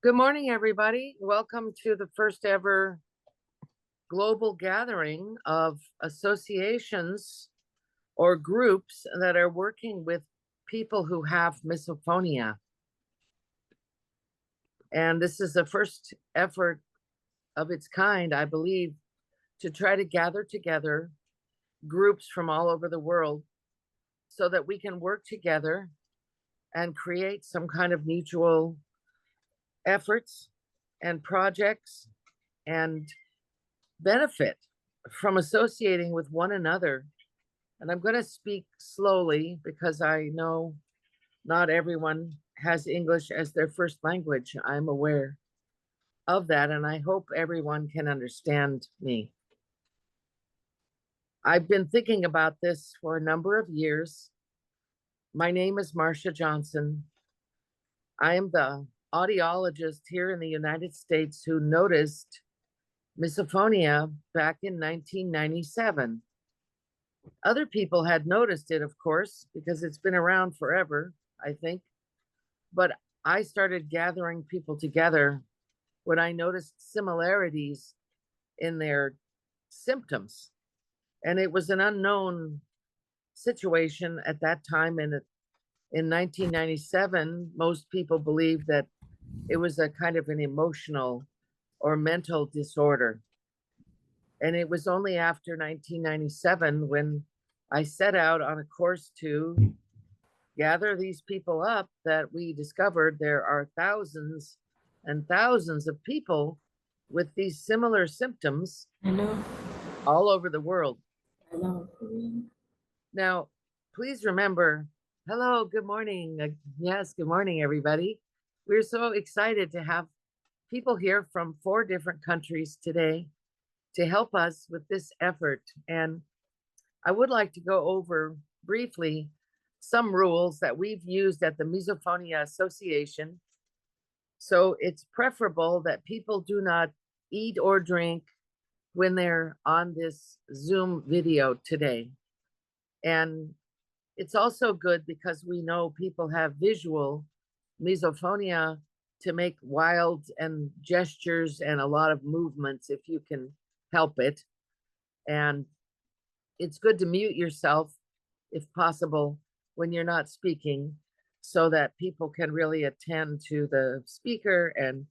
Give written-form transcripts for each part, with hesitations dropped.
Good morning, everybody. Welcome to the first ever global gathering of associations or groups that are working with people who have misophonia. And this is the first effort of its kind, I believe, to try to gather together groups from all over the world so that we can work together and create some kind of mutual efforts and projects and benefit from associating with one another. And I'm going to speak slowly because I know not everyone has English as their first language. I'm aware of that, and I hope everyone can understand me. I've been thinking about this for a number of years. My name is Marcia Johnson. I am the audiologist here in the United States who noticed misophonia back in 1997. Other people had noticed it, of course, because it's been around forever, I think. But I started gathering people together when I noticed similarities in their symptoms. And it was an unknown situation at that time. And in 1997, most people believed that it was a kind of an emotional or mental disorder. And it was only after 1997 when I set out on a course to gather these people up that we discovered there are thousands and thousands of people with these similar symptoms Hello. all over the world. Hello. Now, please remember, hello, good morning. Yes, good morning, everybody. We're so excited to have people here from 4 different countries today to help us with this effort. And I would like to go over briefly some rules that we've used at the Misophonia Association. So it's preferable that people do not eat or drink when they're on this Zoom video today. And it's also good because we know people have visual misophonia to make wild and gestures and a lot of movements if you can help it. And it's good to mute yourself if possible when you're not speaking so that people can really attend to the speaker and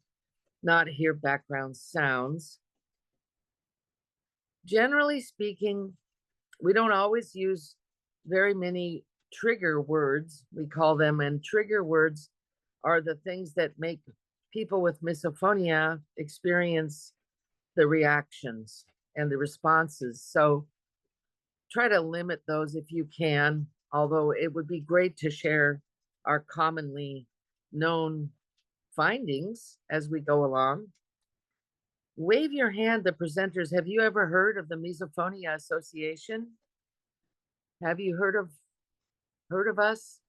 not hear background sounds. Generally speaking, we don't always use very many trigger words, we call them, and trigger words are the things that make people with misophonia experience the reactions and the responses. So try to limit those if you can, although it would be great to share our commonly known findings as we go along. Wave your hand, the presenters. Have you ever heard of the Misophonia Association? Have you heard of us?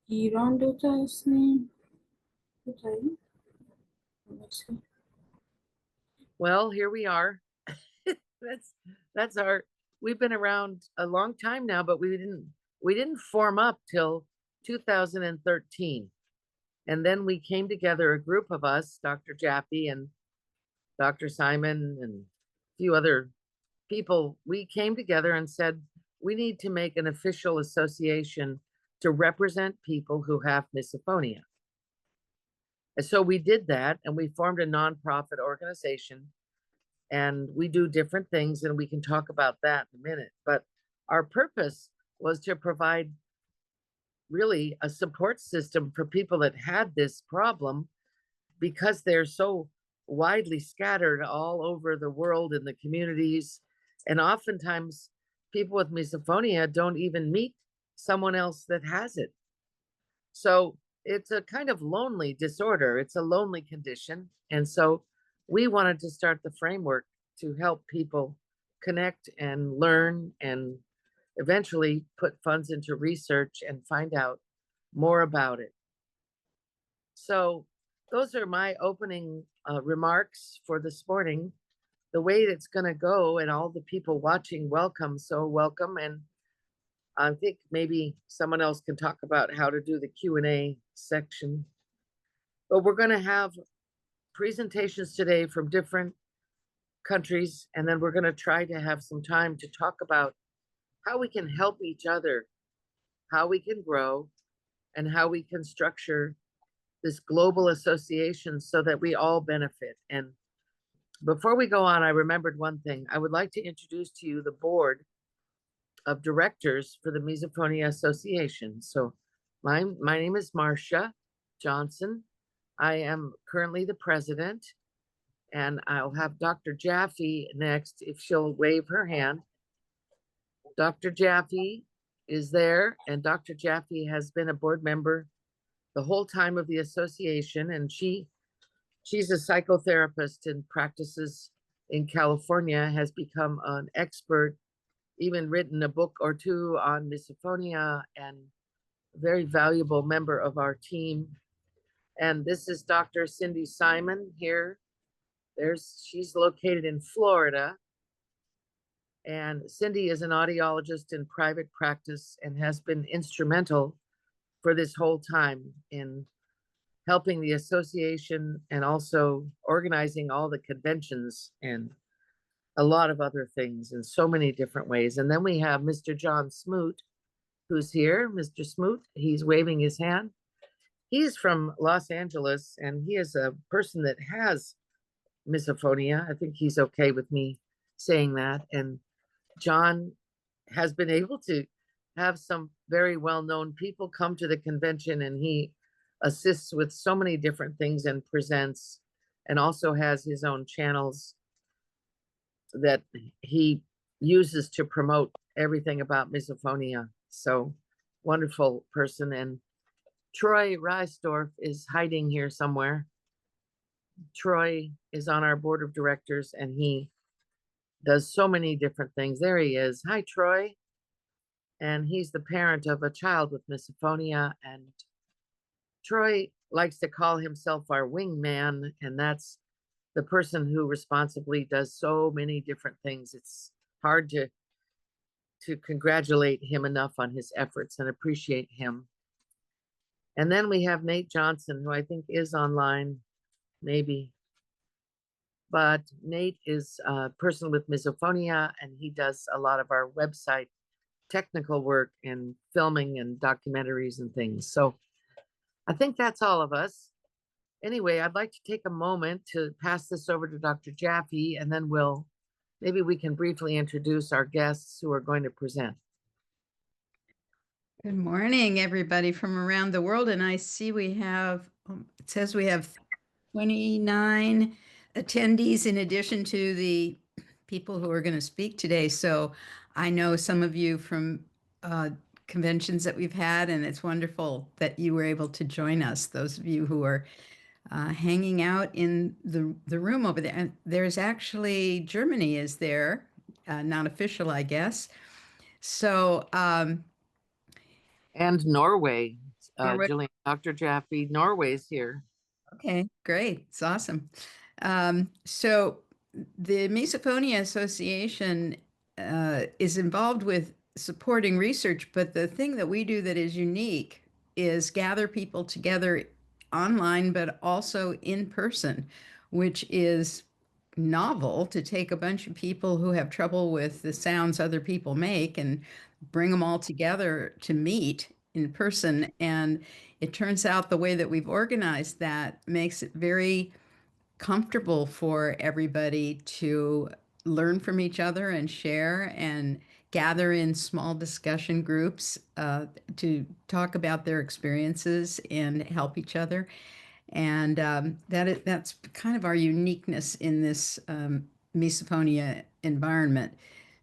ایران دوتا هستیم دوتایی Well, here we are. that's our we've been around a long time now, but we didn't form up till 2013. And then we came together, a group of us, Dr. Jaffe and Dr. Simon and a few other people. We came together and said, we need to make an official association to represent people who have misophonia. And so we did that, and we formed a nonprofit organization, and we do different things, and we can talk about that in a minute. But our purpose was to provide really a support system for people that had this problem because they're so widely scattered all over the world in the communities. And oftentimes, people with misophonia don't even meet someone else that has it. So it's a kind of lonely disorder, it's a lonely condition. And so we wanted to start the framework to help people connect and learn and eventually put funds into research and find out more about it. So those are my opening remarks for this morning. The way it's going to go, and all the people watching, welcome, so welcome. And I think maybe someone else can talk about how to do the Q&A section. But we're going to have presentations today from different countries, and then we're going to try to have some time to talk about how we can help each other, how we can grow, and how we can structure this global association so that we all benefit. And before we go on, I remembered one thing. I would like to introduce to you the board of directors for the Misophonia Association. So my name is Marcia Johnson. I am currently the president, and I'll have Dr. Jaffe next if she'll wave her hand. Dr. Jaffe is there, and Dr. Jaffe has been a board member the whole time of the association, and she's a psychotherapist and practices in California, has become an expert, even written a book or two on misophonia, and a very valuable member of our team. And this is Dr. Cindy Simon here. She's located in Florida. And Cindy is an audiologist in private practice and has been instrumental for this whole time in helping the association and also organizing all the conventions and a lot of other things in so many different ways. And then we have Mr. John Smoot, who's here. Mr. Smoot, he's waving his hand. He's from Los Angeles, and he is a person that has misophonia. I think he's okay with me saying that. And John has been able to have some very well-known people come to the convention, and he assists with so many different things and presents, and also has his own channels that he uses to promote everything about misophonia. So wonderful person. And Troy Reisdorf is hiding here somewhere. Troy is on our board of directors, and he does so many different things. There he is. Hi, Troy. And he's the parent of a child with misophonia. And Troy likes to call himself our wingman, and that's the person who responsibly does so many different things. It's hard to congratulate him enough on his efforts and appreciate him. And then we have Nate Johnson, who I think is online, maybe. But Nate is a person with misophonia, and he does a lot of our website technical work and filming and documentaries and things. So I think that's all of us. Anyway, I'd like to take a moment to pass this over to Dr. Jaffe, and then maybe we can briefly introduce our guests who are going to present. Good morning, everybody from around the world. And I see we have, it says we have 29 attendees in addition to the people who are going to speak today. So I know some of you from conventions that we've had, and it's wonderful that you were able to join us. Those of you who are hanging out in the room over there. And there's actually, Germany is there, not official, I guess. So, And Norway, Norway. Dr. Jaffe, Norway's here. Okay, great. It's awesome. So the Misophonia Association is involved with supporting research, but the thing that we do that is unique is gather people together online, but also in person, which is novel to take a bunch of people who have trouble with the sounds other people make and bring them all together to meet in person. And it turns out the way that we've organized that makes it very comfortable for everybody to learn from each other and share and gather in small discussion groups to talk about their experiences and help each other. And that's kind of our uniqueness in this misophonia environment.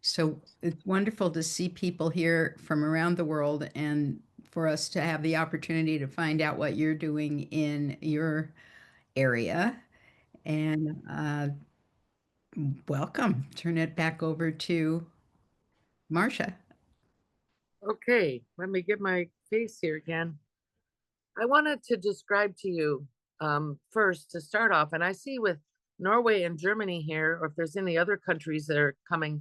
So it's wonderful to see people here from around the world and for us to have the opportunity to find out what you're doing in your area. And welcome. Turn it back over to Marcia. Okay, let me get my face here again. I wanted to describe to you first to start off, and I see with Norway and Germany here, or if there's any other countries that are coming,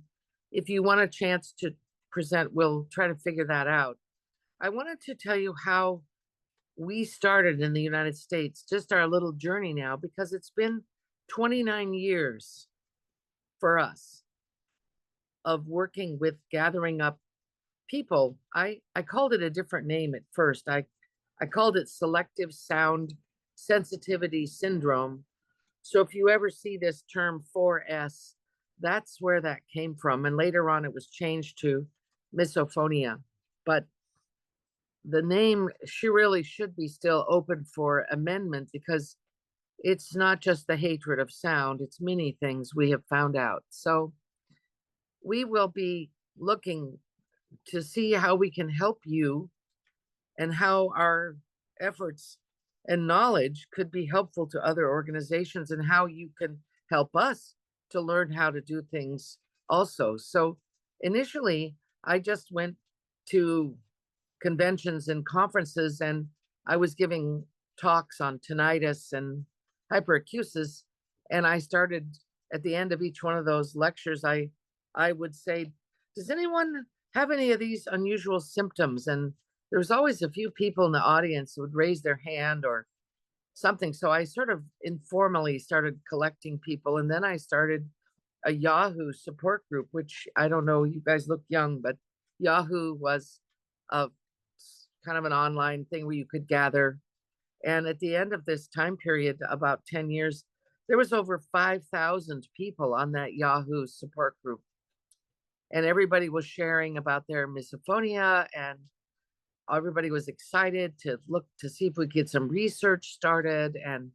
if you want a chance to present, we'll try to figure that out. I wanted to tell you how we started in the United States, just our little journey now, because it's been 29 years for us of working with gathering up people. I called it a different name at first. I called it selective sound sensitivity syndrome. So if you ever see this term 4S, that's where that came from. And later on, it was changed to misophonia. But the name, she really should be still open for amendment because it's not just the hatred of sound, it's many things we have found out. So we will be looking to see how we can help you and how our efforts and knowledge could be helpful to other organizations and how you can help us to learn how to do things also. So initially, I just went to conventions and conferences and I was giving talks on tinnitus and hyperacusis. And I started at the end of each one of those lectures, I would say, does anyone have any of these unusual symptoms? And there was always a few people in the audience who would raise their hand or something. So I sort of informally started collecting people. And then I started a Yahoo support group, which I don't know, you guys look young, but Yahoo was a kind of an online thing where you could gather. And at the end of this time period, about 10 years, there was over 5,000 people on that Yahoo support group. And everybody was sharing about their misophonia, and everybody was excited to look to see if we could get some research started. And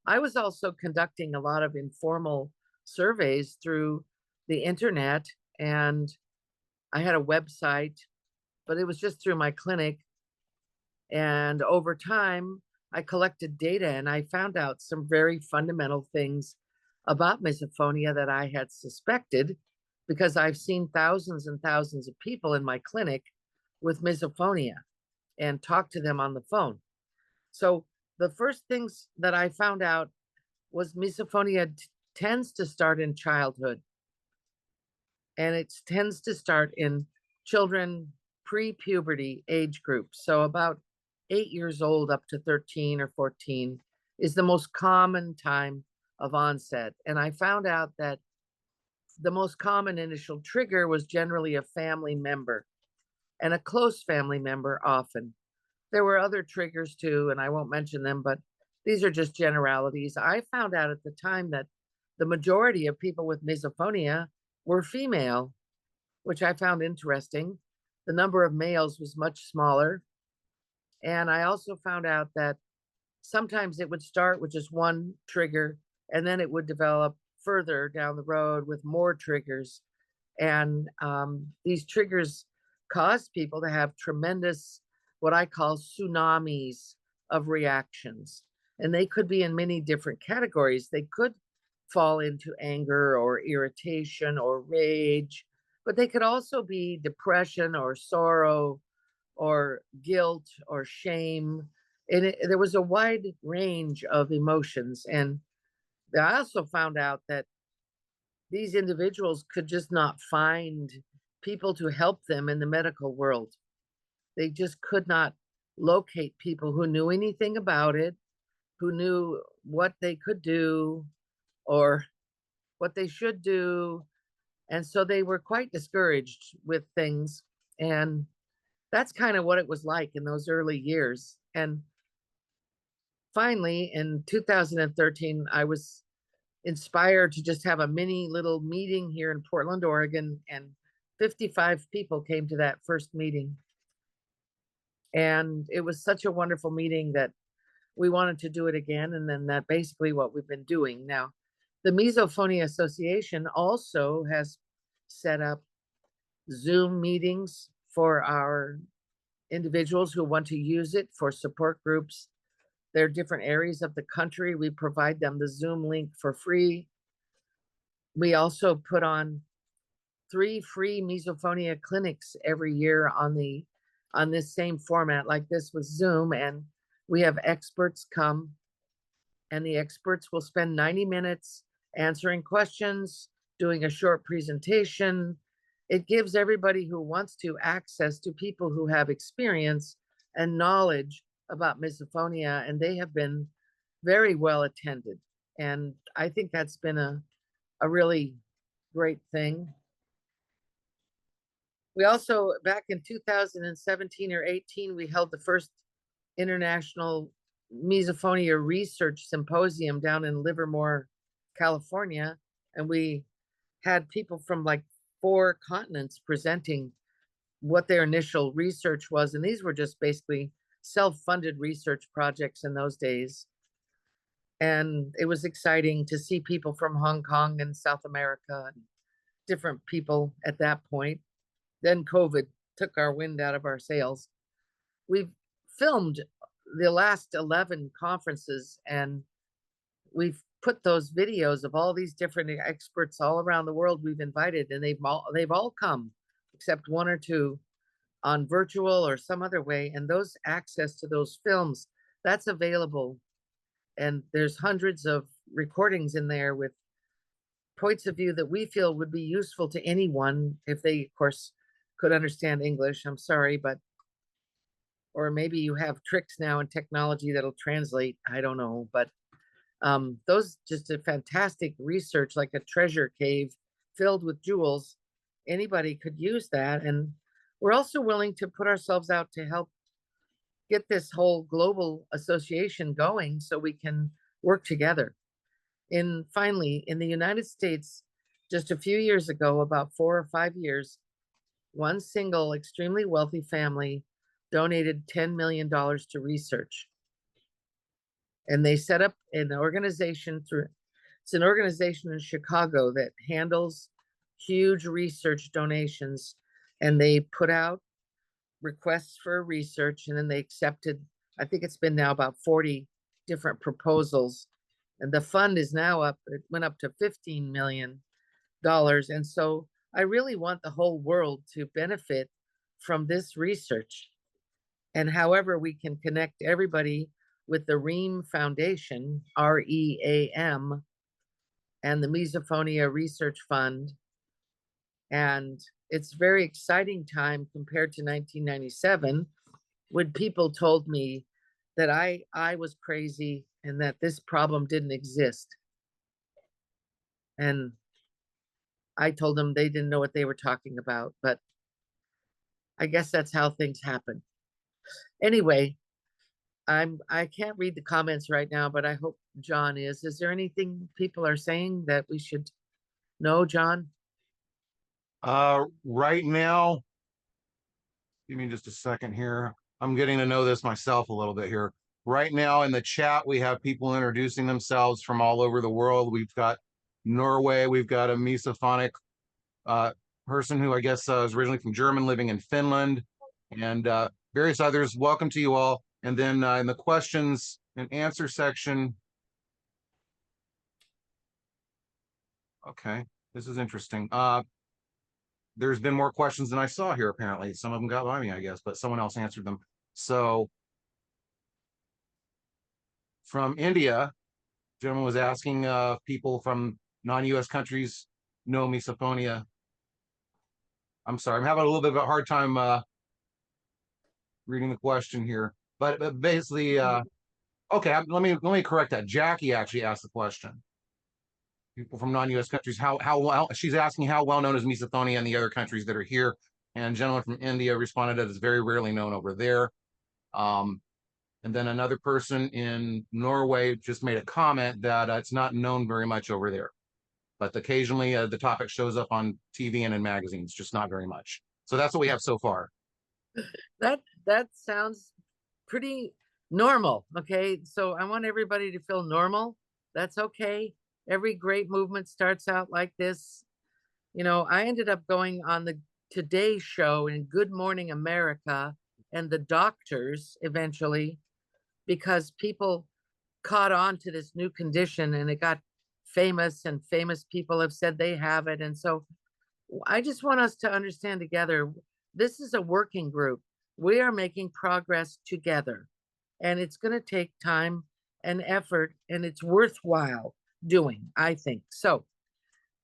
I was also conducting a lot of informal surveys through the internet, and I had a website, but it was just through my clinic. And over time, I collected data and I found out some very fundamental things about misophonia that I had suspected because I've seen thousands and thousands of people in my clinic with misophonia and talked to them on the phone. So the first things that I found out was misophonia tends to start in childhood. And it tends to start in children pre-puberty age group. So about 8 years old up to 13 or 14 is the most common time of onset. And I found out that the most common initial trigger was generally a family member and a close family member often. There were other triggers too, and I won't mention them, but these are just generalities. I found out at the time that the majority of people with misophonia were female, which I found interesting. The number of males was much smaller. And I also found out that sometimes it would start with just one trigger and then it would develop further down the road with more triggers. And these triggers caused people to have tremendous, what I call tsunamis of reactions. And they could be in many different categories. They could fall into anger or irritation or rage, but they could also be depression or sorrow or guilt or shame. And there was a wide range of emotions. And I also found out that these individuals could just not find people to help them in the medical world. They just could not locate people who knew anything about it, who knew what they could do or what they should do. And so they were quite discouraged with things. And that's kind of what it was like in those early years. And finally, in 2013, I was inspired to just have a mini little meeting here in Portland, Oregon, and 55 people came to that first meeting. And it was such a wonderful meeting that we wanted to do it again. And then that basically what we've been doing. Now, the Misophonia Association also has set up Zoom meetings for our individuals who want to use it for support groups. There are different areas of the country. We provide them the Zoom link for free. We also put on 3 free misophonia clinics every year on this same format like this with Zoom. And we have experts come, and the experts will spend 90 minutes answering questions, doing a short presentation. It gives everybody who wants to access to people who have experience and knowledge about misophonia, and they have been very well attended. And I think that's been a really great thing. We also, back in 2017 or 18, we held the first international misophonia research symposium down in Livermore, California. And we had people from like 4 continents presenting what their initial research was. And these were just basically self-funded research projects in those days. And it was exciting to see people from Hong Kong and South America and different people at that point. Then COVID took our wind out of our sails. We've filmed the last 11 conferences, and we've put those videos of all these different experts all around the world we've invited, and they've all come except 1 or 2 on virtual or some other way. And those access to those films, that's available. And there's hundreds of recordings in there with points of view that we feel would be useful to anyone if they, of course, could understand English. I'm sorry, but, or maybe you have tricks now in technology that'll translate. I don't know, but those just a fantastic research, like a treasure cave filled with jewels. Anybody could use that. And we're also willing to put ourselves out to help get this whole global association going so we can work together. And finally, in the United States, just a few years ago, about 4 or 5 years, one single extremely wealthy family donated $10 million to research. And they set up an organization it's an organization in Chicago that handles huge research donations. And they put out requests for research, and then they accepted, I think it's been now about 40 different proposals. And the fund is now up, it went up to $15 million. And so I really want the whole world to benefit from this research. And however we can connect everybody with the REAM Foundation, REAM, and the Misophonia Research Fund. And it's very exciting time compared to 1997, when people told me that I was crazy and that this problem didn't exist. And I told them they didn't know what they were talking about, but I guess that's how things happen. Anyway, I can't read the comments right now, but I hope John is. Is there anything people are saying that we should know, John? Right now, give me just a second here. I'm getting to know this myself a little bit here. Right now in the chat, we have people introducing themselves from all over the world. We've got Norway. We've got a Misophonic person who I guess is originally from Germany, living in Finland, and various others. Welcome to you all. And then in the questions and answer section. Okay, this is interesting. There's been more questions than I saw here, apparently. Some of them got by me, I guess, but someone else answered them. So from India, gentleman was asking people from non-US countries know misophonia. I'm sorry, I'm having a little bit of a hard time reading the question here, but basically, okay, let me correct that. Jackie actually asked the question. People from non-US countries, how well, she's asking how well known is misophonia in the other countries that are here, and a gentleman from India responded that it's very rarely known over there. And then another person in Norway just made a comment that it's not known very much over there, but occasionally the topic shows up on TV and in magazines, just not very much. So that's what we have so far. That sounds pretty normal. Okay, so I want everybody to feel normal. That's okay. Every great movement starts out like this. You know, I ended up going on the Today Show in Good Morning America and the doctors eventually, because people caught on to this new condition and it got famous, and famous people have said they have it. And so I just want us to understand together, this is a working group. We are making progress together, and it's going to take time and effort, and it's worthwhile doing, I think. So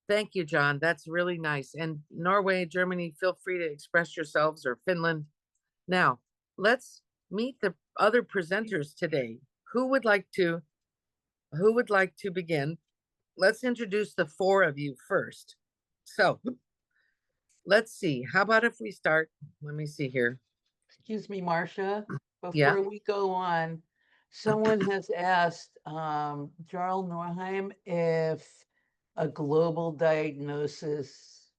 thank you, John. That's really nice. And Norway, Germany, feel free to express yourselves, or Finland. Now, let's meet other presenters today. Who would like to begin? Let's introduce the four of you first. So let's see. How about if we start? Let me see here. Excuse me, Marcia, Yeah. before we go on, someone has asked, Jarl Norheim, if a global diagnosis,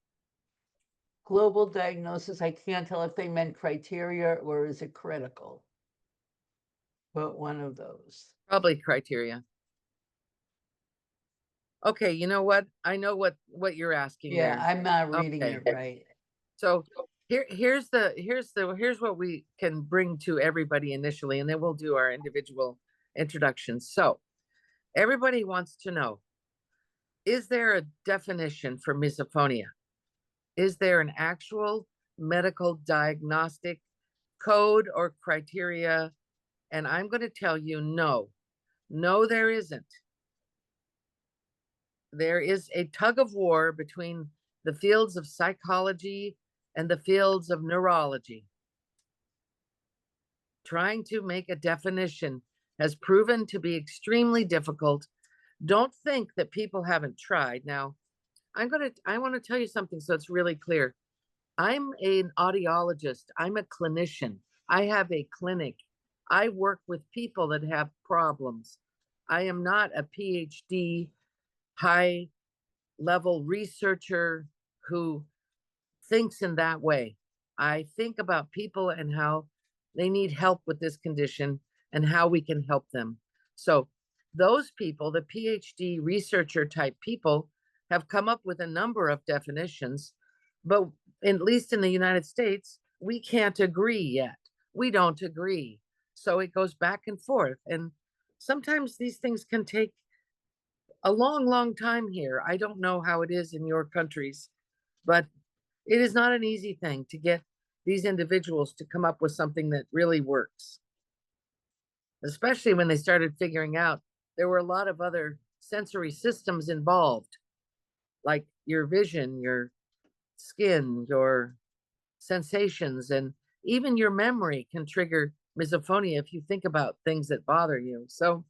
I can't tell if they meant criteria or is it critical? But one of those. Probably criteria. Okay, you know what? I know what you're asking Yeah, there. I'm not reading Okay. it right. So here's what we can bring to everybody initially, and then we'll do our individual introductions. So everybody wants to know, is there a definition for misophonia? Is there an actual medical diagnostic code or criteria? And I'm going to tell you no. No, there isn't. There is a tug of war between the fields of psychology and the fields of neurology. Trying to make a definition has proven to be extremely difficult. Don't think that people haven't tried. Now, I want to tell you something so it's really clear. I'm an audiologist. I'm a clinician. I have a clinic. I work with people that have problems. I am not a PhD, high level researcher who thinks in that way. I think about people and how they need help with this condition and how we can help them. So those people, the PhD researcher type people, have come up with a number of definitions, but at least in the United States, we can't agree yet. We don't agree. So it goes back and forth. And sometimes these things can take a long, long time here. I don't know how it is in your countries, but it is not an easy thing to get these individuals to come up with something that really works. Especially when they started figuring out there were a lot of other sensory systems involved, like your vision, your skin, your sensations, and even your memory can trigger misophonia if you think about things that bother you. So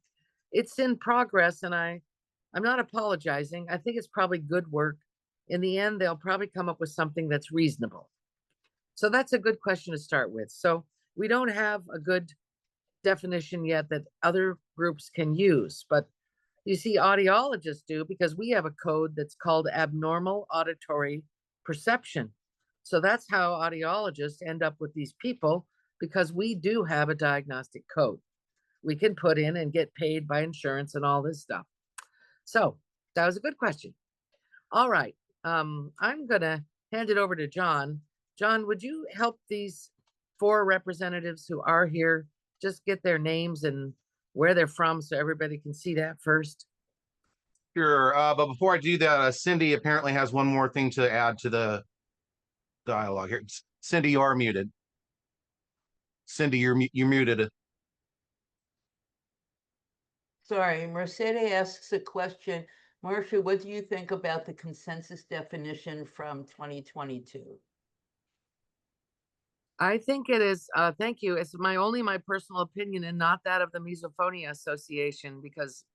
it's in progress, and I'm not apologizing. I think it's probably good work. In the end, they'll probably come up with something that's reasonable. So that's a good question to start with. So we don't have a good definition yet that other groups can use, but you see, audiologists do, because we have a code that's called abnormal auditory perception. So that's how audiologists end up with these people, because we do have a diagnostic code we can put in and get paid by insurance and all this stuff. So that was a good question. All right. I'm going to hand it over to John. John, would you help these four representatives who are here just get their names and where they're from so everybody can see that first? Sure. But before I do that, Cindy apparently has one more thing to add to the dialogue here. Cindy, you are muted. Cindy, you're muted. Sorry, Mercedes asks a question. Marcia, what do you think about the consensus definition from 2022? I think it is, thank you. It's my personal opinion and not that of the Misophonia Association, because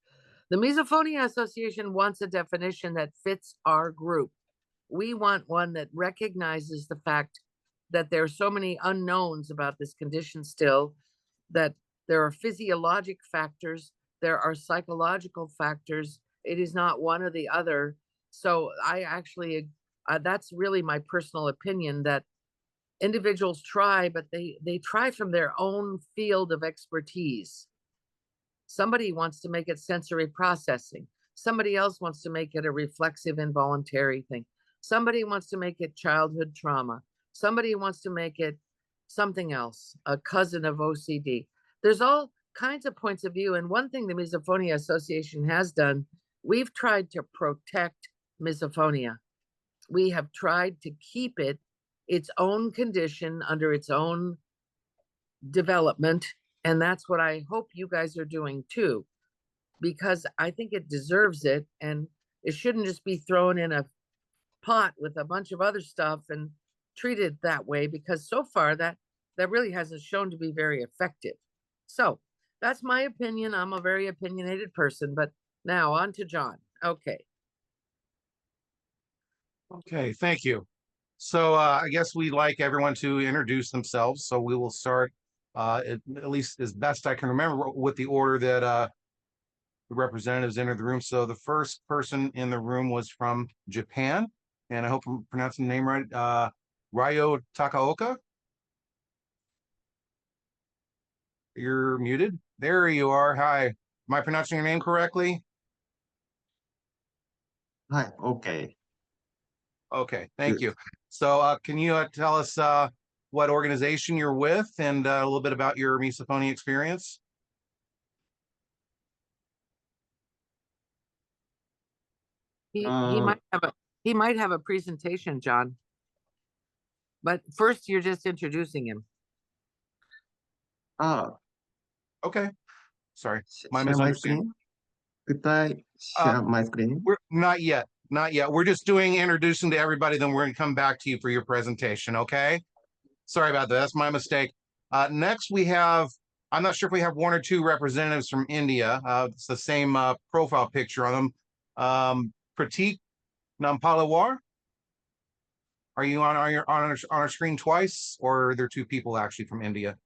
the Misophonia Association wants a definition that fits our group. We want one that recognizes the fact that there are so many unknowns about this condition still, that there are physiologic factors, there are psychological factors. It is not one or the other. So I actually, that's really my personal opinion, that individuals try, but they try from their own field of expertise. Somebody wants to make it sensory processing. Somebody else wants to make it a reflexive involuntary thing. Somebody wants to make it childhood trauma. Somebody wants to make it something else, a cousin of OCD. There's all kinds of points of view. And one thing the Misophonia Association has done, we've tried to protect misophonia. We have tried to keep it its own condition under its own development. And that's what I hope you guys are doing too, because I think it deserves it. And it shouldn't just be thrown in a pot with a bunch of other stuff and treated that way, because so far that really hasn't shown to be very effective. So that's my opinion. I'm a very opinionated person, but now on to John. Okay. Okay, thank you. So I guess we'd like everyone to introduce themselves. So we will start, at least as best I can remember, with the order that the representatives entered the room. So the first person in the room was from Japan, and I hope I'm pronouncing the name right. Ryo Takaoka. You're muted. There you are. Hi. Am I pronouncing your name correctly? Hi, okay. Okay, thank Good. you. So can you tell us what organization you're with and a little bit about your Misophonia experience? He Uh, might have a presentation, John. But first you're just introducing him. ah, Okay, sorry, my share my misunderstanding. screen? Could I share my screen? We're not yet, not yet. We're just doing introducing to everybody, then we're gonna come back to you for your presentation, okay? Sorry about that, that's my mistake. Next we have, I'm not sure if we have one or two representatives from India. It's the same profile picture on them. Pratik Nampalawar. Are you on our screen twice, or are there two people actually from India?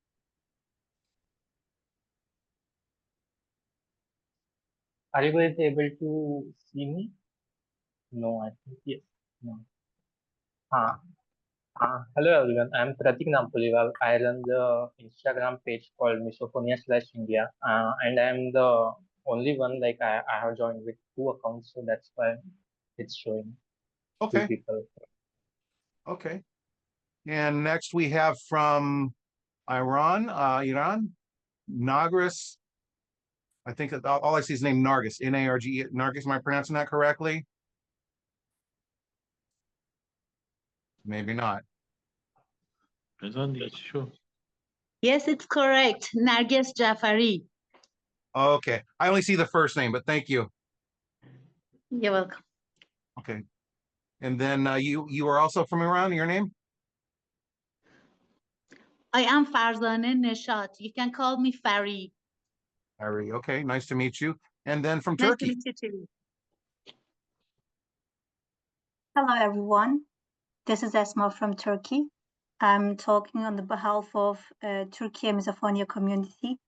Are you guys able to see me? No, I think yes. No. Hello everyone. I'm Pratik Nampaliwal. I run the Instagram page called Misophonia/India, and I'm the only one. Like I have joined with 2 accounts, so that's why it's showing 2 Okay, people. okay. And next we have from Iran, Nagris. I think that all I see is name Nargis, N-A-R-G, Nargis. Am I pronouncing that correctly? Maybe not. Yes, it's correct. Narges Jafari. Okay, I only see the first name, but thank you. You're welcome. Okay, and then you are also from Iran. Your name? I am Farzaneh Neshat. You can call me Fari. Ari. Okay, nice to meet you. And then from Nice to Turkey. meet you too. Hello, everyone. This is Esma from Turkey. I'm talking on the behalf of Turkey Misophonia community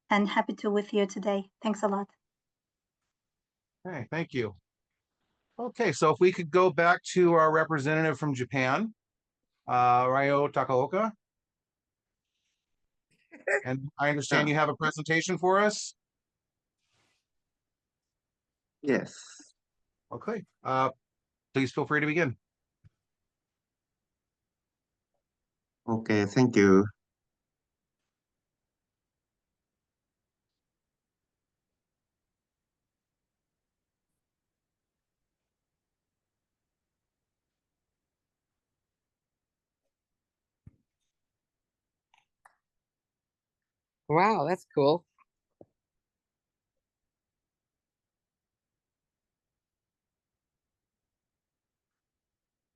and happy to be with you today. Thanks a lot. Okay, thank you. Okay, so if we could go back to our representative from Japan, Ryo Takaoka. And I understand you have a presentation for us. Yes. Okay, please feel free to begin. Okay, thank you. Wow, that's cool.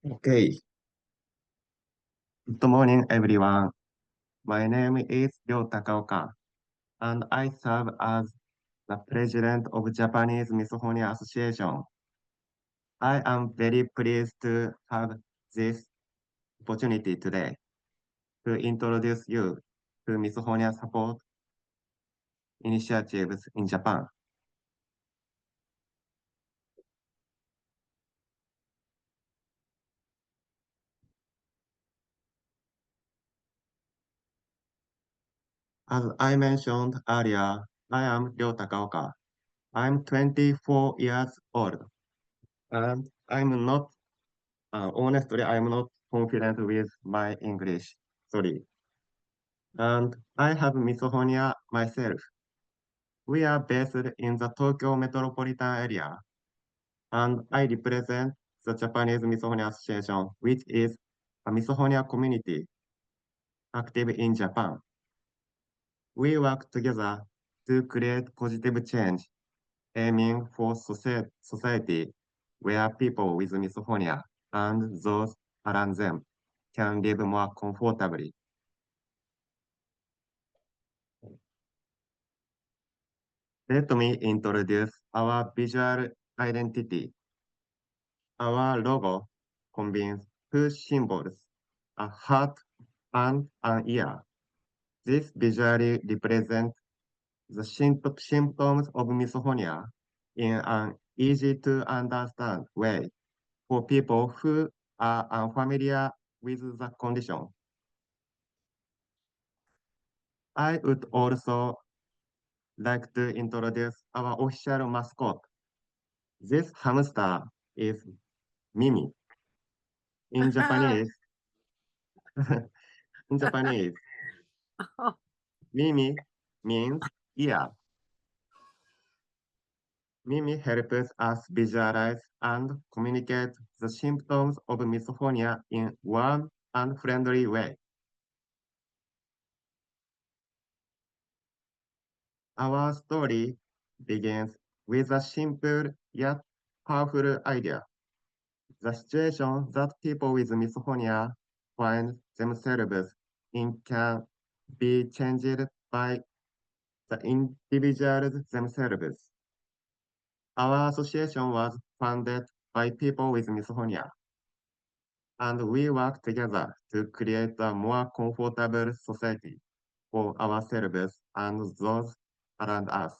Okay. Good morning, everyone. My name is Ryo Takaoka, and I serve as the president of Japanese Misophonia Association. I am very pleased to have this opportunity today to introduce you to Misophonia support initiatives in Japan. As I mentioned earlier, I am Ryo Takaoka. I'm 24 years old, and honestly, I'm not confident with my English. Sorry. And I have misophonia myself. We are based in the Tokyo metropolitan area, and I represent the Japanese Misophonia Association, which is a misophonia community active in Japan. We work together to create positive change, aiming for society where people with misophonia and those around them can live more comfortably. Let me introduce our visual identity. Our logo combines two symbols, a heart and an ear. This visually represents the symptoms of misophonia in an easy to understand way for people who are unfamiliar with the condition. I would also like to introduce our official mascot. This hamster is Mimi. In Japanese, in Japanese, Oh, Mimi means ear. Mimi helps us visualize and communicate the symptoms of misophonia in warm and friendly way. Our story begins with a simple yet powerful idea. The situation that people with misophonia find themselves in can be changed by the individuals themselves. Our association was founded by people with misophonia, and we work together to create a more comfortable society for ourselves and those around us.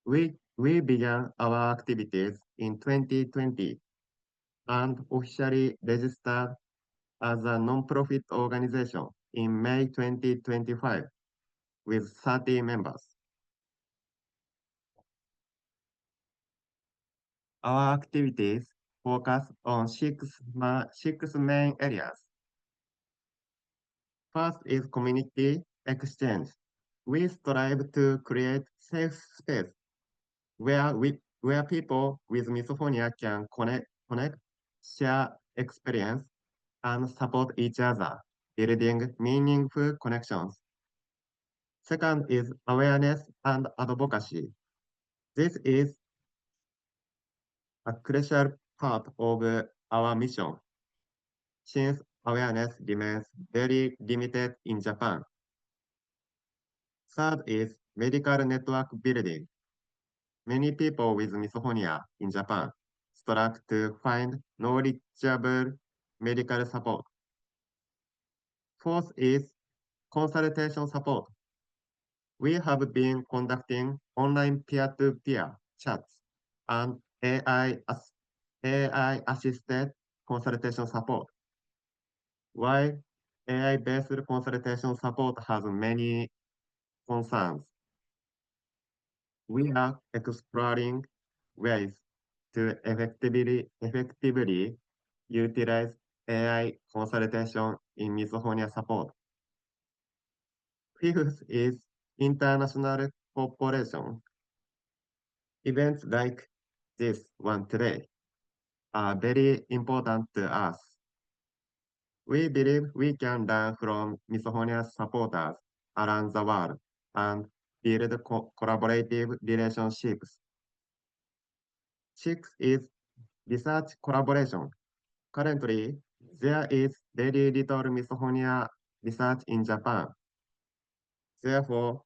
We began our activities in 2020 and officially registered as a non-profit organization in May 2025 with 30 members. Our activities focus on six main areas. First is community exchange. We strive to create safe space where people with misophonia can connect, share experience, and support each other, building meaningful connections. Second is awareness and advocacy. This is a crucial part of our mission, since awareness remains very limited in Japan. Third is medical network building. Many people with misophonia in Japan struggle to find knowledgeable medical support. Fourth is consultation support. We have been conducting online peer-to-peer chats and AI-assisted consultation support. While AI-based consultation support has many concerns, we are exploring ways to effectively utilize AI consultation in misophonia support. Fifth is international cooperation. Events like this one today are very important to us. We believe we can learn from misophonia supporters around the world and build collaborative relationships. Six is research collaboration. Currently, there is very little misophonia research in Japan. Therefore,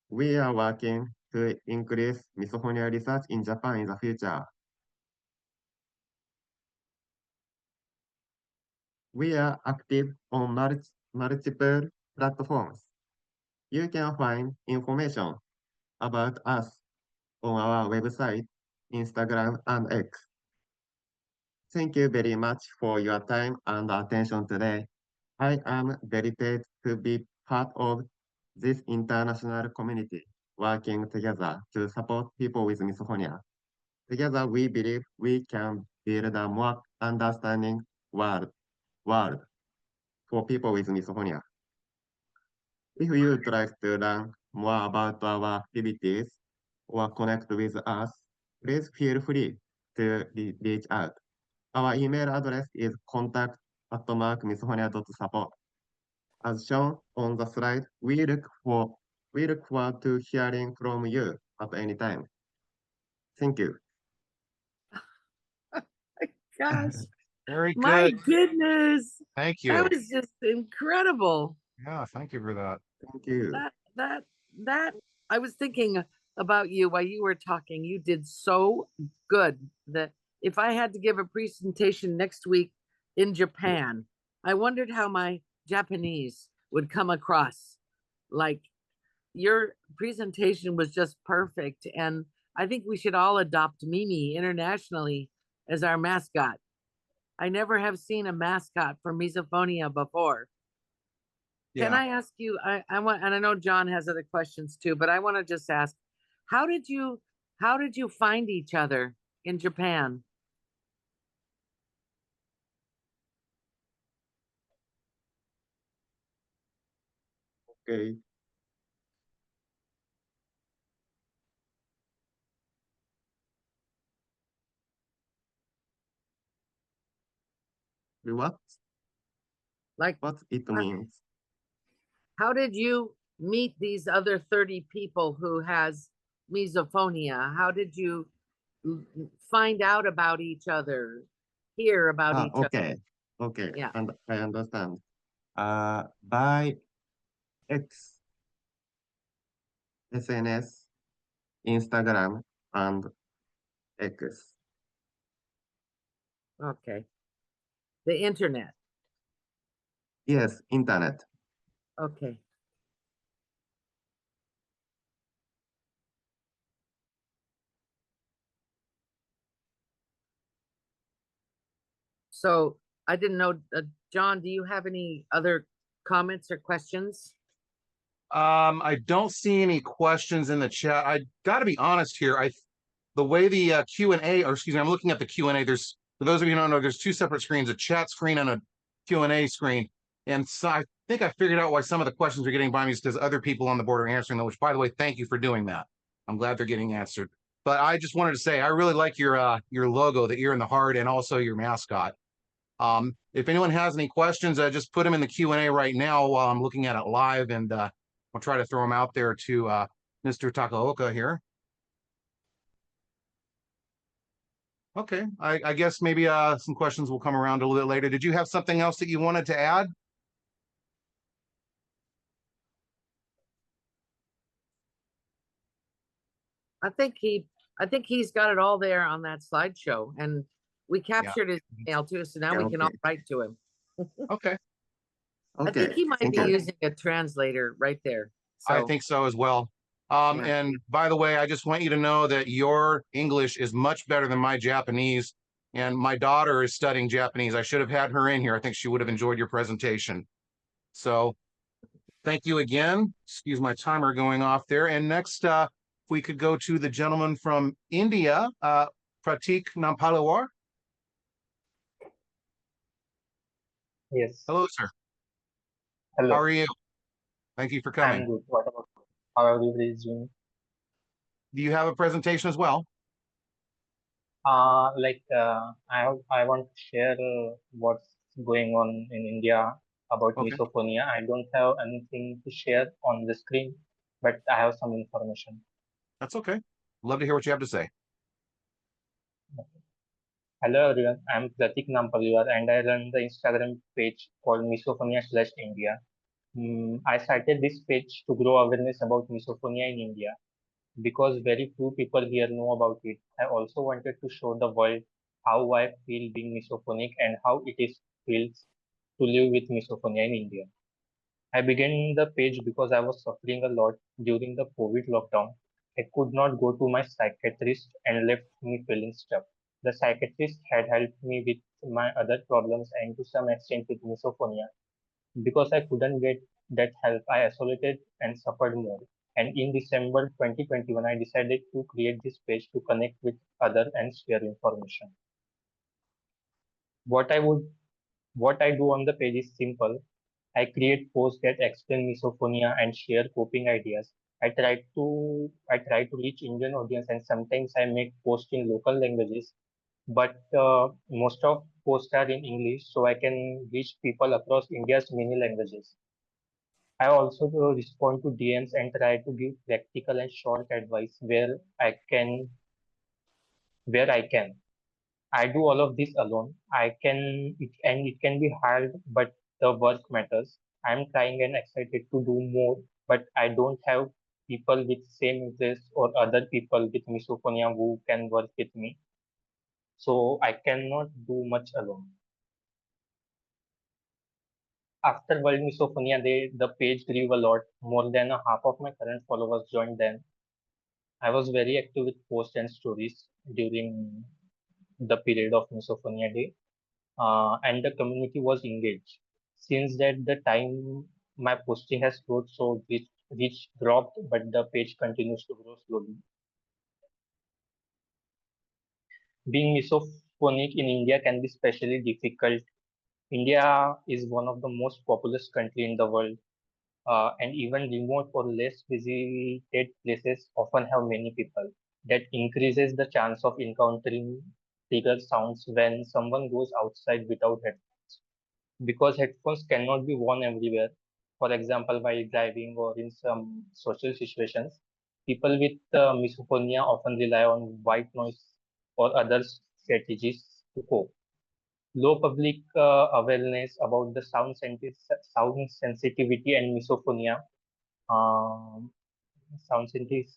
we are working to increase misophonia research in Japan in the future. We are active on multiple platforms. You can find information about us on our website, Instagram, and X. Thank you very much for your time and attention today. I am delighted to be part of this international community working together to support people with misophonia. Together, we believe we can build a more understanding world for people with misophonia. If you would like to learn more about our activities or connect with us, please feel free to reach out. Our email address is contact@misophonia.support. As shown on the slide, we look forward to hearing from you at any time. Thank you. gosh, Very my good. goodness. Thank you. That was just incredible. Yeah, thank you for that. Thank you. That I was thinking about you while you were talking. You did so good that if I had to give a presentation next week in Japan, I wondered how my Japanese would come across. Like your presentation was just perfect. And I think we should all adopt Mimi internationally as our mascot. I never have seen a mascot for Misophonia before. Can Yeah. I ask you, I want, and I know John has other questions too, but I want to just ask, how did you find each other in Japan? Okay. What? Like, What it how, means? how did you meet these other 30 people who has misophonia? How did you find out about each other, hear about Ah, each other? okay. Okay. Yeah. And I understand. By X, SNS, Instagram, and X. Okay. The internet. Yes, internet. Okay. So I didn't know, John, do you have any other comments or questions? I don't see any questions in the chat. I got to be honest here. The way the Q&A, or excuse me, I'm looking at the Q&A. There's, for those of you who don't know, there's two separate screens, a chat screen and a Q&A screen. And so I think I figured out why some of the questions are getting by me is because other people on the board are answering them, which, by the way, thank you for doing that. I'm glad they're getting answered. But I just wanted to say, I really like your logo, the ear and the heart, and also your mascot. If anyone has any questions, just put them in the Q&A right now while I'm looking at it live, and I'll try to throw them out there to Mr. Takaoka here. Okay, I guess maybe some questions will come around a little bit later. Did you have something else that you wanted to add? I think he's got it all there on that slideshow, and we Yeah. captured his email too, so now Yeah, we can all okay. write to him. Okay, I think Okay. he might Thank be you. using a translator right there. I So think so as well. Yeah. And by the way, I just want you to know that your English is much better than my Japanese, and my daughter is studying Japanese. I should have had her in here. I think she would have enjoyed your presentation. So thank you again. Excuse my timer going off there. And next, we could go to the gentleman from India, Pratik Nampalawar. Yes. Hello, sir. Hello. How are you? Thank you for coming. I'm good. What about you? How are you guys doing? Do you have a presentation as well? I want to share what's going on in India about Okay. misophonia. I don't have anything to share on the screen, but I have some information. That's okay. Love to hear what you have to say. Hello everyone, I'm Pratik Nampaliwar and I run the Instagram page called Misophonia/India. I started this page to grow awareness about misophonia in India because very few people here know about it. I also wanted to show the world how I feel being misophonic and how it feels to live with misophonia in India. I began the page because I was suffering a lot during the COVID lockdown. I could not go to my psychiatrist and left me feeling stuck. The psychiatrist had helped me with my other problems and to some extent with misophonia. Because I couldn't get that help, I isolated and suffered more. And in December 2021, I decided to create this page to connect with others and share information. What I would what I do on the page is simple. I create posts that explain misophonia and share coping ideas. I try to reach Indian audience and sometimes I make posts in local languages, but most of posts are in English, so I can reach people across India's many languages. I also respond to DMs and try to give practical and short advice where I can. I do all of this alone. It can be hard, but the work matters. I'm trying and excited to do more, but I don't have people with same interests or other people with misophonia who can work with me. So I cannot do much alone. After World Misophonia Day, the page grew a lot. More than a half of my current followers joined then. I was very active with posts and stories during the period of Misophonia Day, and the community was engaged. Since that the time, my posting has slowed, so reach dropped, but the page continues to grow slowly. Being misophonic in India can be especially difficult. India is one of the most populous country in the world, and even remote or less visited places often have many people. That increases the chance of encountering trigger sounds when someone goes outside without headphones. Because headphones cannot be worn everywhere, for example, while driving or in some social situations, people with misophonia often rely on white noise or other strategies to cope. Low public awareness about the sound sensitivity and misophonia. Um, sensitivity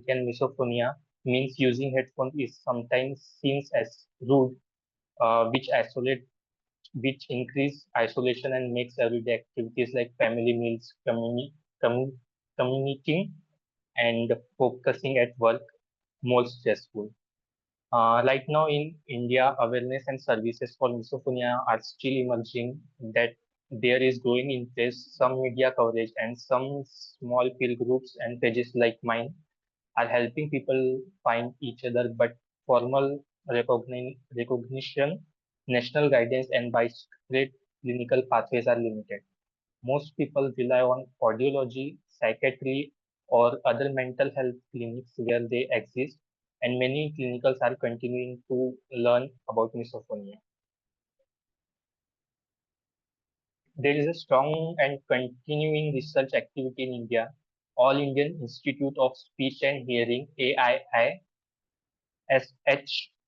and misophonia means using headphones is sometimes seen as rude, which which increase isolation and makes everyday activities like family meals, commu- communicating, and focusing at work more stressful. Right now in India, awareness and services for misophonia are still emerging. That there is growing interest, some media coverage, and some small field groups and pages like mine are helping people find each other. But formal recognition, national guidance, and widespread clinical pathways are limited. Most people rely on audiology, psychiatry, or other mental health clinics where they exist, and many clinicals are continuing to learn about misophonia. There is a strong and continuing research activity in India. All Indian Institute of Speech and Hearing (AIISH)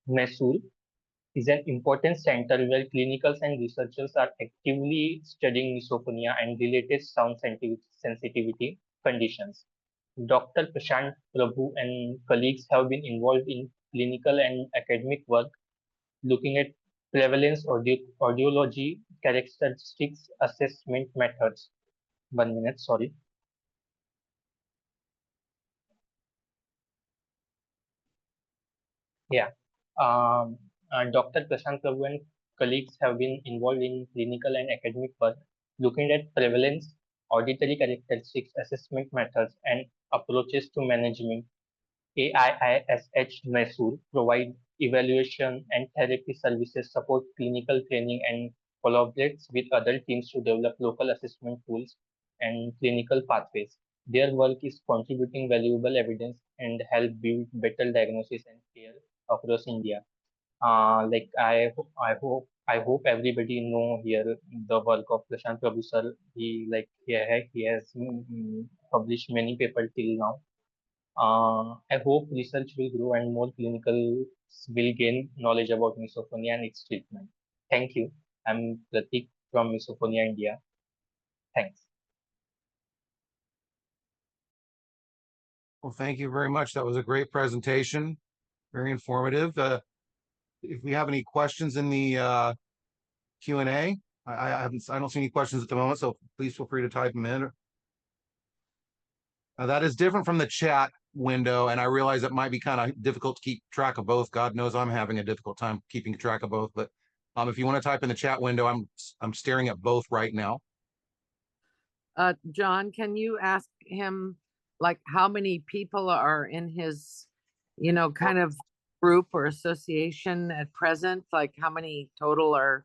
Mysore is an important center where clinicals and researchers are actively studying misophonia and related sound sensitivity conditions. Dr. Prashant Prabhu and colleagues have been involved in clinical and academic work looking at prevalence, audiology, characteristics, assessment methods. 1 minute, sorry. Yeah. Dr. Prashant Prabhu and colleagues have been involved in clinical and academic work looking at prevalence, auditory characteristics, assessment methods, and approaches to management. AIISH Mysore provide evaluation and therapy services, support clinical training, and collaborates with other teams to develop local assessment tools and clinical pathways. Their work is contributing valuable evidence and help build better diagnosis and care across India. I hope everybody know here the work of Prashant Prabhu sir. He has published many papers till now. I hope research will grow and more clinicals will gain knowledge about misophonia and its treatment. Thank you. I'm Pratik from Misophonia, India. Thanks. Well, thank you very much. That was a great presentation, very informative. If we have any questions in the Q&A, I don't see any questions at the moment, so please feel free to type them in. That is different from the chat window, and I realize it might be kind of difficult to keep track of both. God knows I'm having a difficult time keeping track of both, but if you want to type in the chat window, I'm staring at both right now. John, can you ask him like how many people are in his, kind of group or association at present? Like how many total are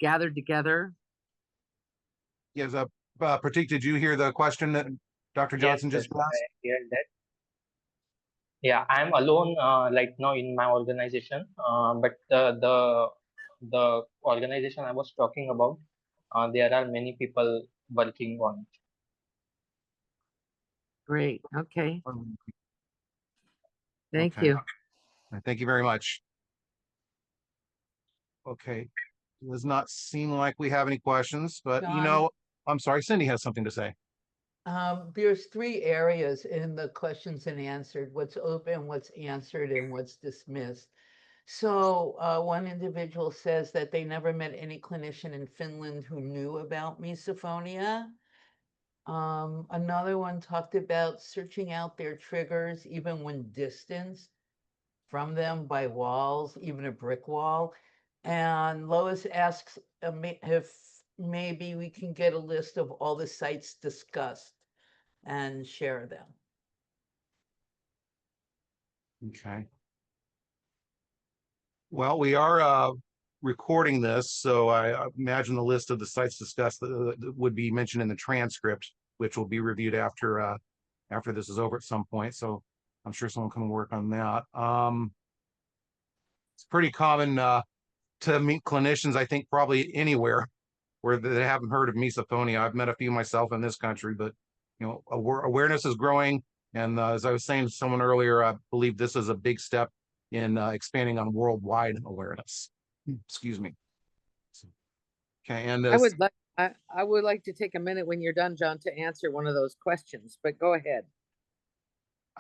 gathered together? Yes, Pratik, did you hear the question that Dr. Johnson Yes, just asked? I hear that. Yeah, I'm alone right now in my organization, but the organization I was talking about, there are many people working on it. Great. Okay. Thank Okay. you. Thank you very much. Okay. Does not seem like we have any questions, but John. I'm sorry, Cindy has something to say. There's 3 areas in the questions and answered: what's open, what's answered, and what's dismissed. So one individual says that they never met any clinician in Finland who knew about misophonia. Another one talked about searching out their triggers even when distanced from them by walls, even a brick wall. And Lois asks if maybe we can get a list of all the sites discussed and share them. Okay. Well, we are recording this, so I imagine the list of the sites discussed that would be mentioned in the transcript, which will be reviewed after this is over at some point. So I'm sure someone can work on that. It's pretty common to meet clinicians, I think, probably anywhere where they haven't heard of misophonia. I've met a few myself in this country, but you know, awareness is growing. And as I was saying to someone earlier, I believe this is a big step in expanding on worldwide awareness. Excuse me. Okay, and I would like to take a minute when you're done, John, to answer one of those questions, but go ahead.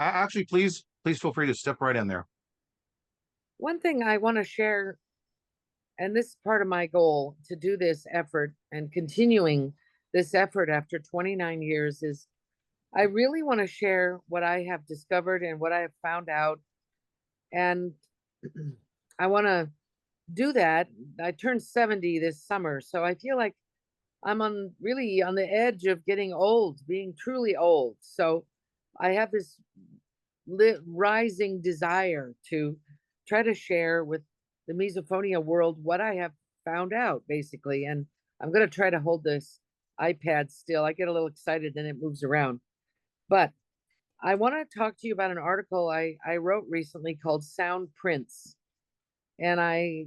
actually, please feel free to step right in there. One thing I want to share, and this is part of my goal to do this effort and continuing this effort after 29 years, is I really want to share what I have discovered and what I have found out. And I want to do that. I turned 70 this summer, so I feel like I'm really on the edge of getting old, being truly old. So I have this rising desire to try to share with the misophonia world what I have found out, basically. And I'm going to try to hold this iPad still. I get a little excited, then it moves around. But I want to talk to you about an article I wrote recently called Sound Prints. And I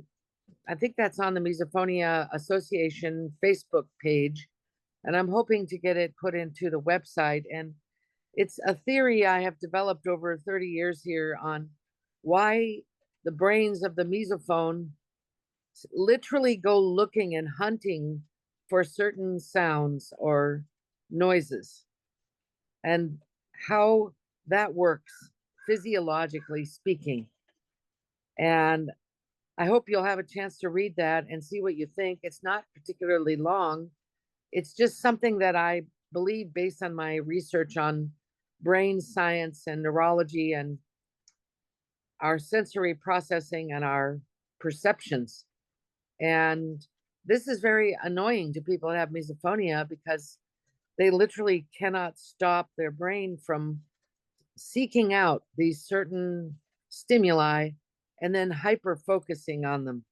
think that's on the Misophonia Association Facebook page. And I'm hoping to get it put into the website. And it's a theory I have developed over 30 years here on why the brains of the mesophone literally go looking and hunting for certain sounds or noises, and how that works physiologically speaking. And I hope you'll have a chance to read that and see what you think. It's not particularly long. It's just something that I believe based on my research on brain science and neurology and our sensory processing and our perceptions. And this is very annoying to people that have misophonia because they literally cannot stop their brain from seeking out these certain stimuli and then hyper focusing on them.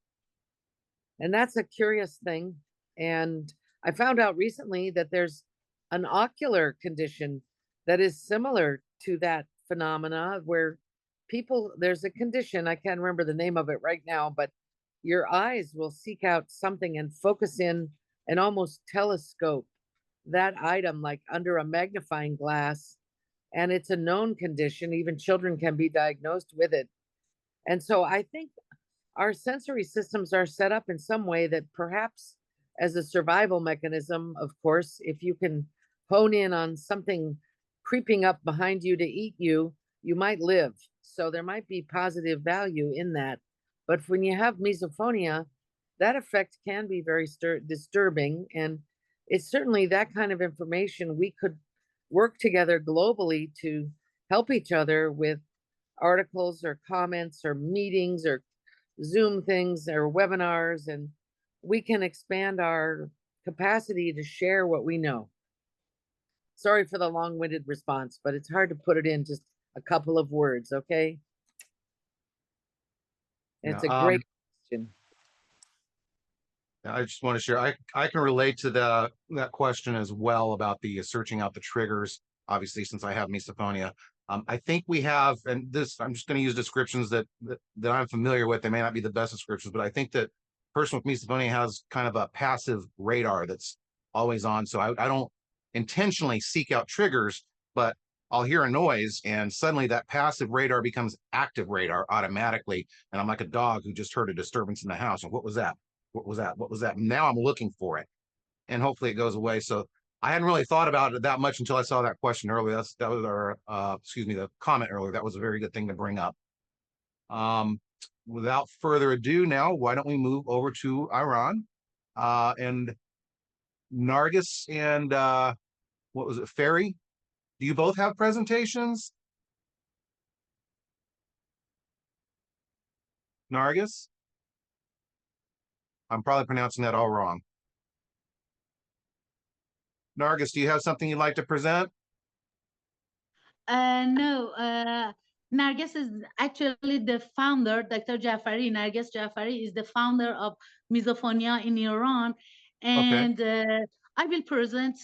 And that's a curious thing. And I found out recently that there's an ocular condition that is similar to that phenomena where there's a condition, I can't remember the name of it right now, but your eyes will seek out something and focus in and almost telescope that item like under a magnifying glass. And it's a known condition. Even children can be diagnosed with it. And so I think our sensory systems are set up in some way that perhaps as a survival mechanism, of course, if you can hone in on something creeping up behind you to eat you, you might live. So there might be positive value in that. But when you have misophonia, that effect can be very disturbing. And it's certainly that kind of information we could work together globally to help each other with articles or comments or meetings or Zoom things or webinars, and we can expand our capacity to share what we know. Sorry for the long-winded response, but it's hard to put it in just a couple of words, okay? It's a great question. I just want to share. I can relate to that question as well about the searching out the triggers. Obviously, since I have misophonia, I think we have, and this I'm just going to use descriptions that I'm familiar with. They may not be the best descriptions, but I think that person with misophonia has kind of a passive radar that's always on. So I don't intentionally seek out triggers, but I'll hear a noise and suddenly that passive radar becomes active radar automatically. And I'm like a dog who just heard a disturbance in the house. And what was that? What was that? What was that? Now I'm looking for it and hopefully it goes away. So I hadn't really thought about it that much until I saw that question earlier. That was our, excuse me, the comment earlier. That was a very good thing to bring up. Without further ado now, why don't we move over to Iran? And Nargis and what was it, Ferry? Do you both have presentations? Nargis? I'm probably pronouncing that all wrong. Nargis, do you have something you'd like to present? No, Narges is actually the founder, Dr. Jafari. Narges Jafari is the founder of Misophonia in Iran. Okay. And I will present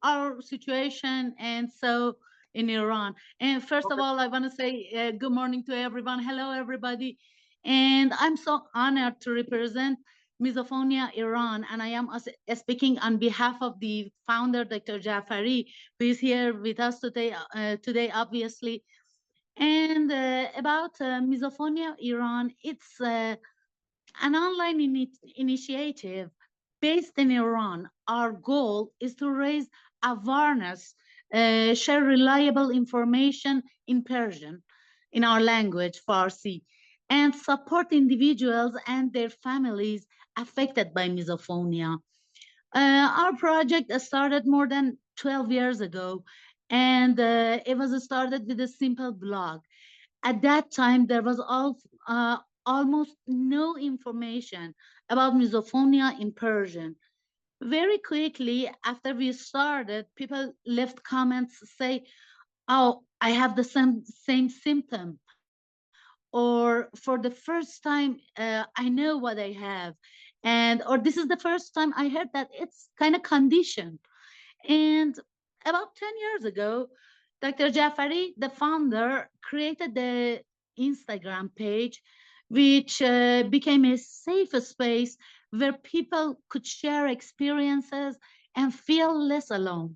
our situation and so in Iran. And first of all, I want to say good morning to everyone. Hello, everybody. And I'm so honored to represent Misophonia Iran. And I am speaking on behalf of the founder, Dr. Jafari, who is here with us today, obviously. And about Misophonia Iran, it's an online initiative based in Iran. Our goal is to raise awareness, share reliable information in Persian, in our language, Farsi, and support individuals and their families affected by misophonia. Our project started more than 12 years ago, and it was started with a simple blog. At that time, there was almost no information about misophonia in Persian. Very quickly after we started, people left comments say, "Oh, I have the same symptom," or "For the first time, I know what I have," and or "This is the first time I heard that it's kind of condition." And about 10 years ago, Dr. Jafari, the founder, created the Instagram page, which became a safe space where people could share experiences and feel less alone.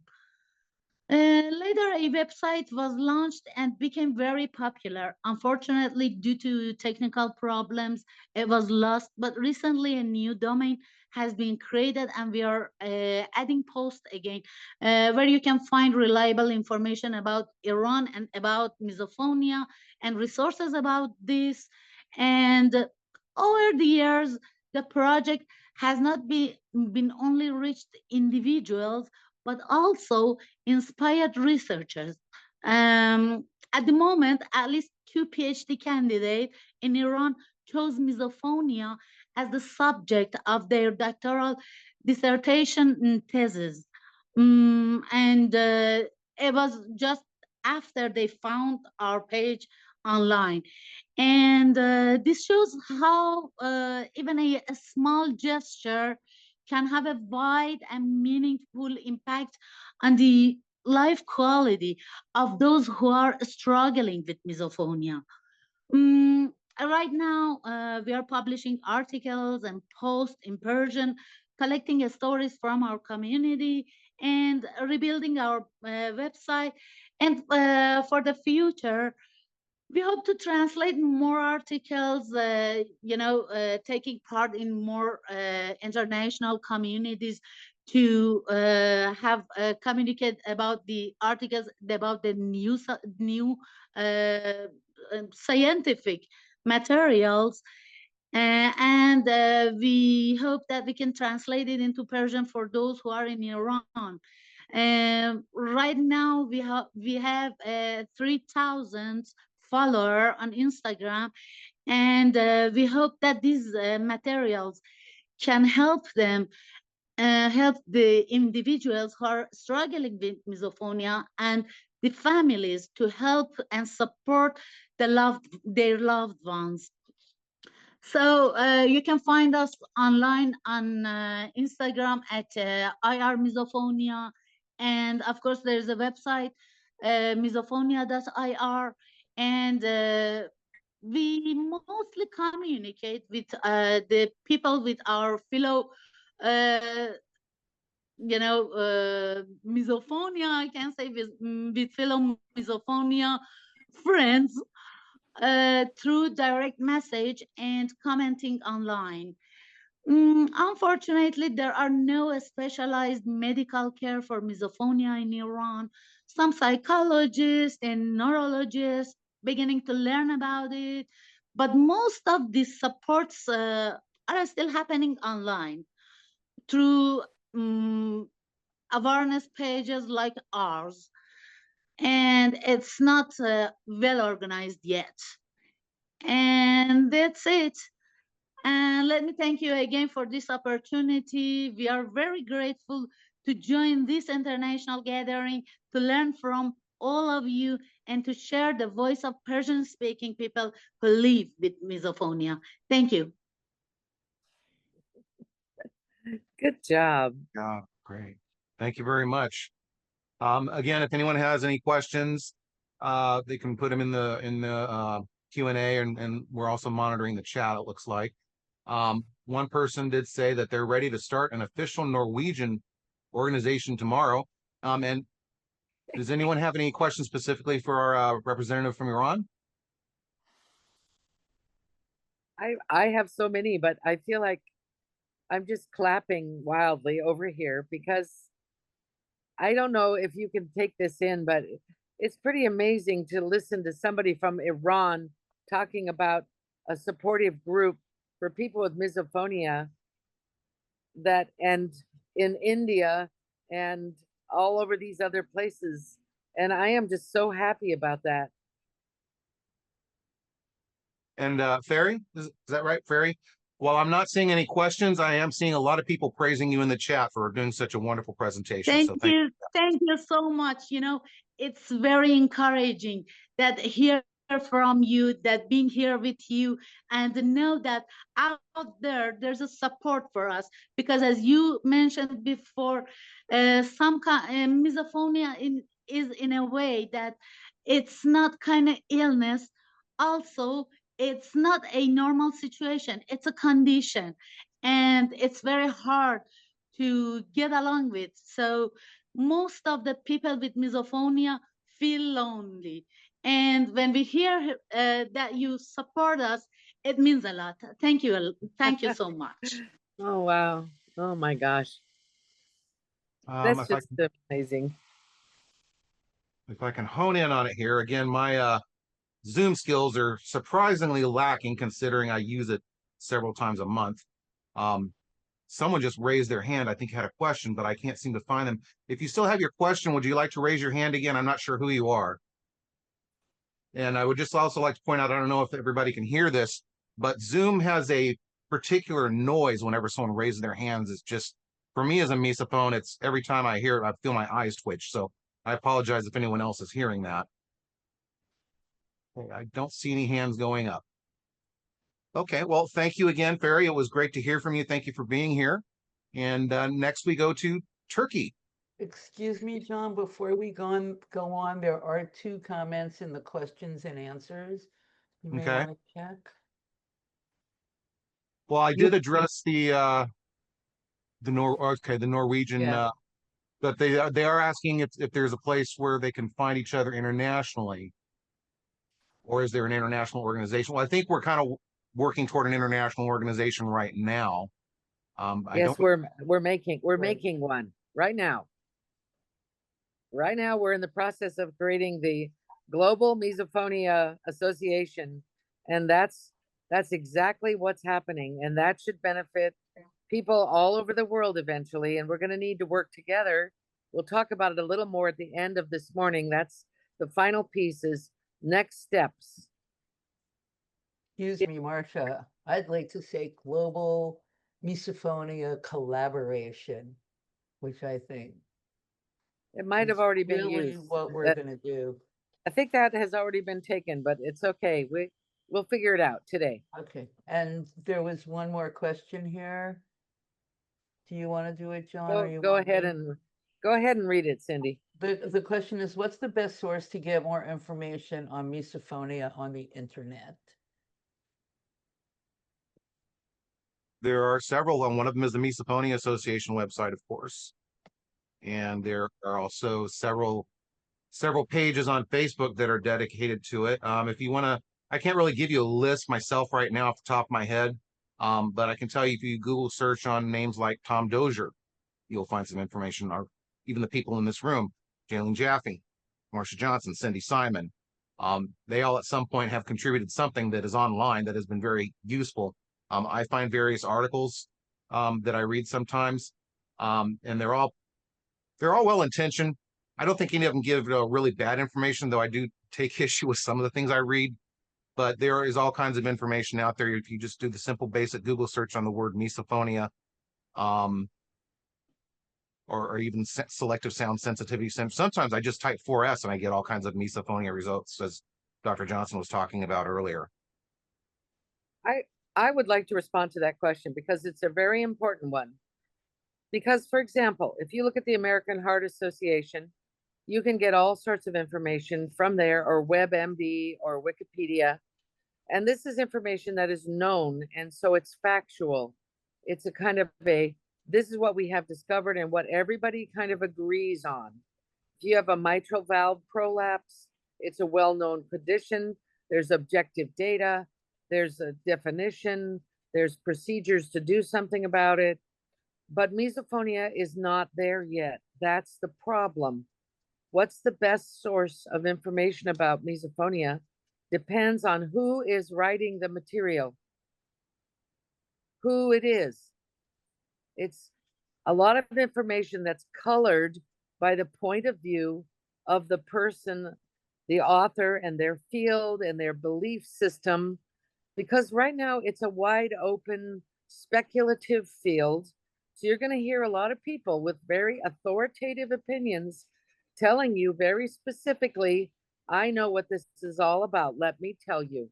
Later, a website was launched and became very popular. Unfortunately, due to technical problems, it was lost. But recently, a new domain has been created, and we are adding posts again, where you can find reliable information about Iran and about misophonia and resources about this. And over the years, the project has not been only reached individuals, but also inspired researchers. At the moment, at least 2 PhD candidates in Iran chose misophonia as the subject of their doctoral dissertation thesis. And it was just after they found our page online. And this shows how even a small gesture can have a wide and meaningful impact on the life quality of those who are struggling with misophonia. Right now, we are publishing articles and posts in Persian, collecting stories from our community and rebuilding our website. And for the future, we hope to translate more articles, taking part in more international communities to have communicate about the articles, about the new scientific materials. And we hope that we can translate it into Persian for those who are in Iran. Right now, we have 3,000 follower on Instagram, and we hope that these materials can help them, help the individuals who are struggling with misophonia and the families to help and support their loved ones. So you can find us online on Instagram at IR Misophonia, and of course there's a website, misophonia.ir, and we mostly communicate with the people with our fellow, misophonia, I can say, with fellow misophonia friends through direct message and commenting online. Unfortunately, there are no specialized medical care for misophonia in Iran. Some psychologists and neurologists beginning to learn about it, but most of these supports are still happening online through awareness pages like ours, and it's not well organized yet. And that's it. And let me thank you again for this opportunity. We are very grateful to join this international gathering to learn from all of you and to share the voice of Persian speaking people who live with misophonia. Thank you. Good job. Yeah, great. Thank you very much. Again, if anyone has any questions, they can put them in the Q&A, and we're also monitoring the chat, it looks like. One person did say that they're ready to start an official Norwegian organization tomorrow. And does anyone have any questions specifically for our representative from Iran? I have so many, but I feel like I'm just clapping wildly over here because I don't know if you can take this in, but it's pretty amazing to listen to somebody from Iran talking about a supportive group for people with misophonia that and in India and all over these other places. And I am just so happy about that. And Ferry, is that right, Ferry? While I'm not seeing any questions, I am seeing a lot of people praising you in the chat for doing such a wonderful presentation. Thank So you. Thank you so much. You know, it's very encouraging that hear from you, that being here with you, and to know that out there there's a support for us. Because as you mentioned before, misophonia is in a way that it's not kind of illness. Also, it's not a normal situation. It's a condition, and it's very hard to get along with. So most of the people with misophonia feel lonely. And when we hear that you support us, it means a lot. Thank you. Thank you so much. Oh, wow. Oh, my gosh. That's just amazing. If I can hone in on it here, again, my Zoom skills are surprisingly lacking considering I use it several times a month. Someone just raised their hand, I think had a question, but I can't seem to find them. If you still have your question, would you like to raise your hand again? I'm not sure who you are. And I would just also like to point out, I don't know if everybody can hear this, but Zoom has a particular noise whenever someone raises their hands. It's just, for me as a mesophone, it's every time I hear it, I feel my eyes twitch. So I apologize if anyone else is hearing that. I don't see any hands going up. Okay, well, thank you again, Ferry. It was great to hear from you. Thank you for being here. And next we go to Turkey. Excuse me, John, before we go on, there are 2 comments in the questions and answers. You may Okay. want to check. Well, I did address the Norwegian, Yeah. but they are asking if there's a place where they can find each other internationally, or is there an international organization? Well, I think we're kind of working toward an international organization right now. I Yes, don't. we're making Right. one right now. Right now, we're in the process of creating the Global Misophonia Association, and that's exactly what's happening, and that should benefit people all over the world eventually. And we're going to need to work together. We'll talk about it a little more at the end of this morning. That's the final piece is next steps. Excuse me, Marcia. I'd like to say global misophonia collaboration, which I think It might have is already been really used. what we're going to do. I think that has already been taken, but it's okay. We'll figure it out today. Okay. And there was one more question here. Do you want to do it, John? Or you Go want ahead me? and go ahead and read it, Cindy. The question is, what's the best source to get more information on misophonia on the internet? There are several, and one of them is the Misophonia Association website, of course. And there are also several pages on Facebook that are dedicated to it. If you want to, I can't really give you a list myself right now off the top of my head. But I can tell you, if you Google search on names like Tom Dozier, you'll find some information, or even the people in this room, Jalen Jaffe, Marsha Johnson, Cindy Simon. They all at some point have contributed something that is online that has been very useful. I find various articles that I read sometimes, and they're all well intentioned. I don't think any of them give really bad information, though I do take issue with some of the things I read. But there is all kinds of information out there. If you just do the simple basic Google search on the word misophonia, or even selective sound sensitivity. Sometimes I just type 4S and I get all kinds of misophonia results, as Dr. Johnson was talking about earlier. I would like to respond to that question because it's a very important one. Because, for example, if you look at the American Heart Association, you can get all sorts of information from there, or WebMD or Wikipedia. And this is information that is known, and so it's factual. It's a kind of this is what we have discovered and what everybody kind of agrees on. If you have a mitral valve prolapse, it's a well-known condition. There's objective data. There's a definition. There's procedures to do something about it. But misophonia is not there yet. That's the problem. What's the best source of information about misophonia depends on who is writing the material, who it is. It's a lot of information that's colored by the point of view of the person, the author, and their field and their belief system, because right now it's a wide open speculative field. So you're going to hear a lot of people with very authoritative opinions telling you very specifically, I know what this is all about. Let me tell you.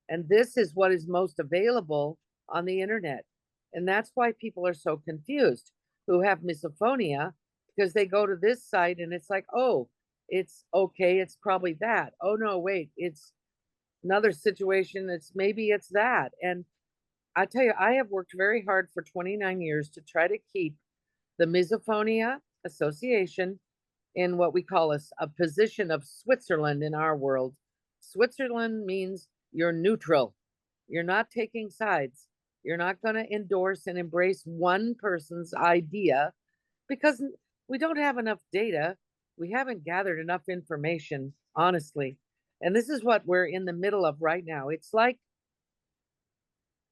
And this is what is most available on the internet. And that's why people are so confused who have misophonia, because they go to this site and it's like, oh, it's okay. It's probably that. Oh, no, wait, it's another situation. Maybe it's that. And I tell you, I have worked very hard for 29 years to try to keep the Misophonia Association in what we call a position of Switzerland in our world. Switzerland means you're neutral. You're not taking sides. You're not going to endorse and embrace one person's idea because we don't have enough data. We haven't gathered enough information, honestly. And this is what we're in the middle of right now. It's like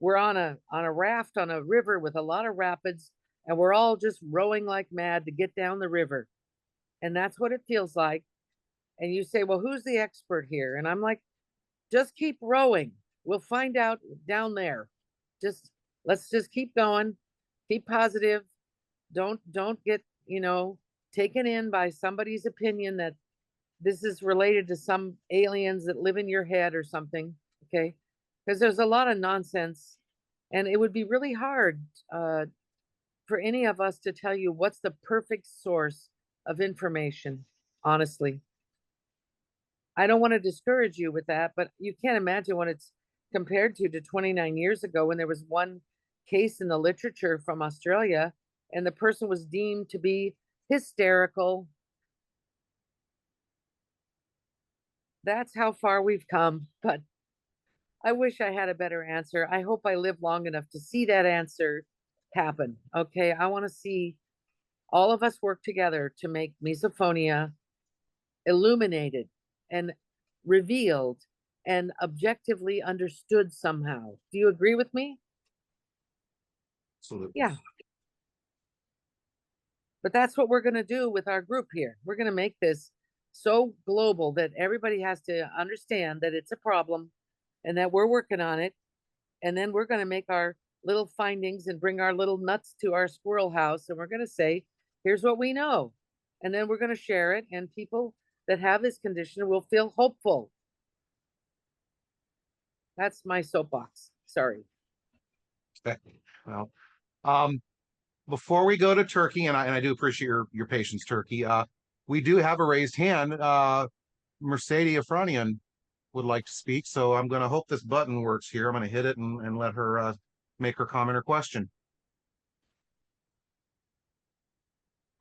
we're on a raft on a river with a lot of rapids, and we're all just rowing like mad to get down the river. And that's what it feels like. And you say, well, who's the expert here? And I'm like, just keep rowing. We'll find out down there. Let's just keep going. Keep positive. Don't get, taken in by somebody's opinion that this is related to some aliens that live in your head or something. Okay. Because there's a lot of nonsense, and it would be really hard for any of us to tell you what's the perfect source of information, honestly. I don't want to discourage you with that, but you can't imagine what it's compared to 29 years ago when there was one case in the literature from Australia and the person was deemed to be hysterical. That's how far we've come, but I wish I had a better answer. I hope I live long enough to see that answer happen. Okay, I want to see all of us work together to make misophonia illuminated and revealed and objectively understood somehow. Do you agree with me? Absolutely. Yeah. But that's what we're going to do with our group here. We're going to make this so global that everybody has to understand that it's a problem and that we're working on it. And then we're going to make our little findings and bring our little nuts to our squirrel house. And we're going to say, here's what we know. And then we're going to share it. And people that have this condition will feel hopeful. That's my soapbox. Sorry. Well, before we go to Turkey, and I do appreciate your patience, Turkey. We do have a raised hand. Mercedes Afranian would like to speak, so I'm going to hope this button works here. I'm going to hit it and let her make her comment or question.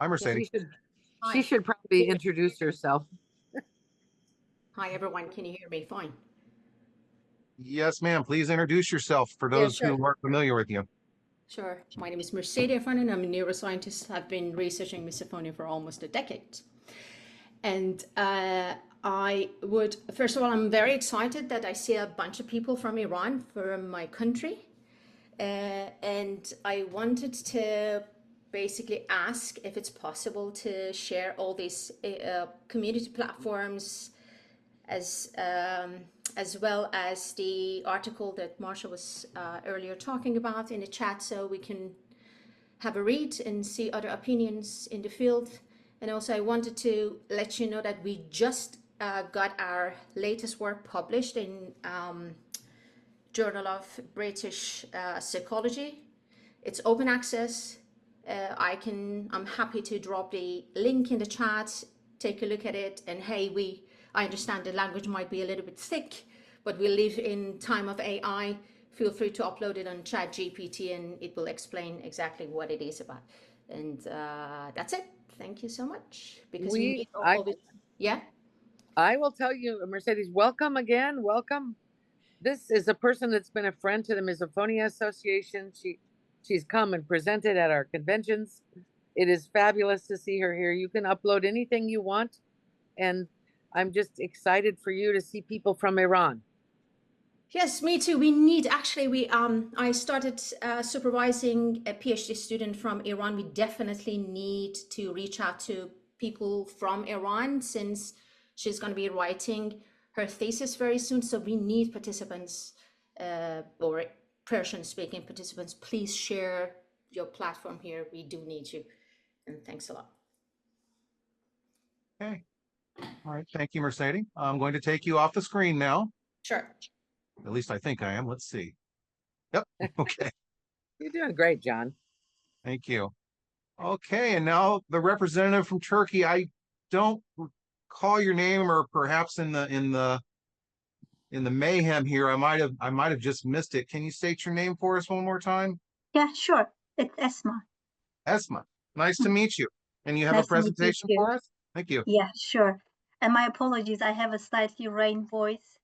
Hi, Mercedes. She should probably introduce herself. Hi, everyone. Can you hear me? Fine. Yes, ma'am. Please introduce yourself for Yeah, those sure. who aren't familiar with you. Sure. My name is Mercedes Efron, and I'm a neuroscientist. I've been researching misophonia for almost a decade. And I would, first of all, I'm very excited that I see a bunch of people from Iran, from my country. And I wanted to basically ask if it's possible to share all these community platforms as well as the article that Marsha was earlier talking about in the chat, so we can have a read and see other opinions in the field. And also I wanted to let you know that we just got our latest work published in Journal of British Psychology. It's open access. I'm happy to drop the link in the chat, take a look at it. And hey, I understand the language might be a little bit thick, but we live in time of AI. Feel free to upload it on ChatGPT and it will explain exactly what it is about. And that's it. Thank you so much. Because we need all this. Yeah. I will tell you, Mercedes, welcome again. Welcome. This is a person that's been a friend to the Misophonia Association. She's come and presented at our conventions. It is fabulous to see her here. You can upload anything you want, and I'm just excited for you to see people from Iran. Yes, me too. We need, actually, I started supervising a PhD student from Iran. We definitely need to reach out to people from Iran since she's going to be writing her thesis very soon. So we need participants or Persian speaking participants. Please share your platform here. We do need you. And thanks a lot. Okay. All right. Thank you, Mercedes. I'm going to take you off the screen now. Sure. At least I think I am. Let's see. Yep. Okay. You're doing great, John. Thank you. Okay. And now the representative from Turkey. I don't recall your name, or perhaps in the mayhem here, I might have just missed it. Can you state your name for us one more time? Yeah, sure. It's Esma. Esma. Nice to meet you. And you have a Nice to meet you presentation too. for us? Thank you. Yeah, sure. And my apologies, I have a slightly rain voice.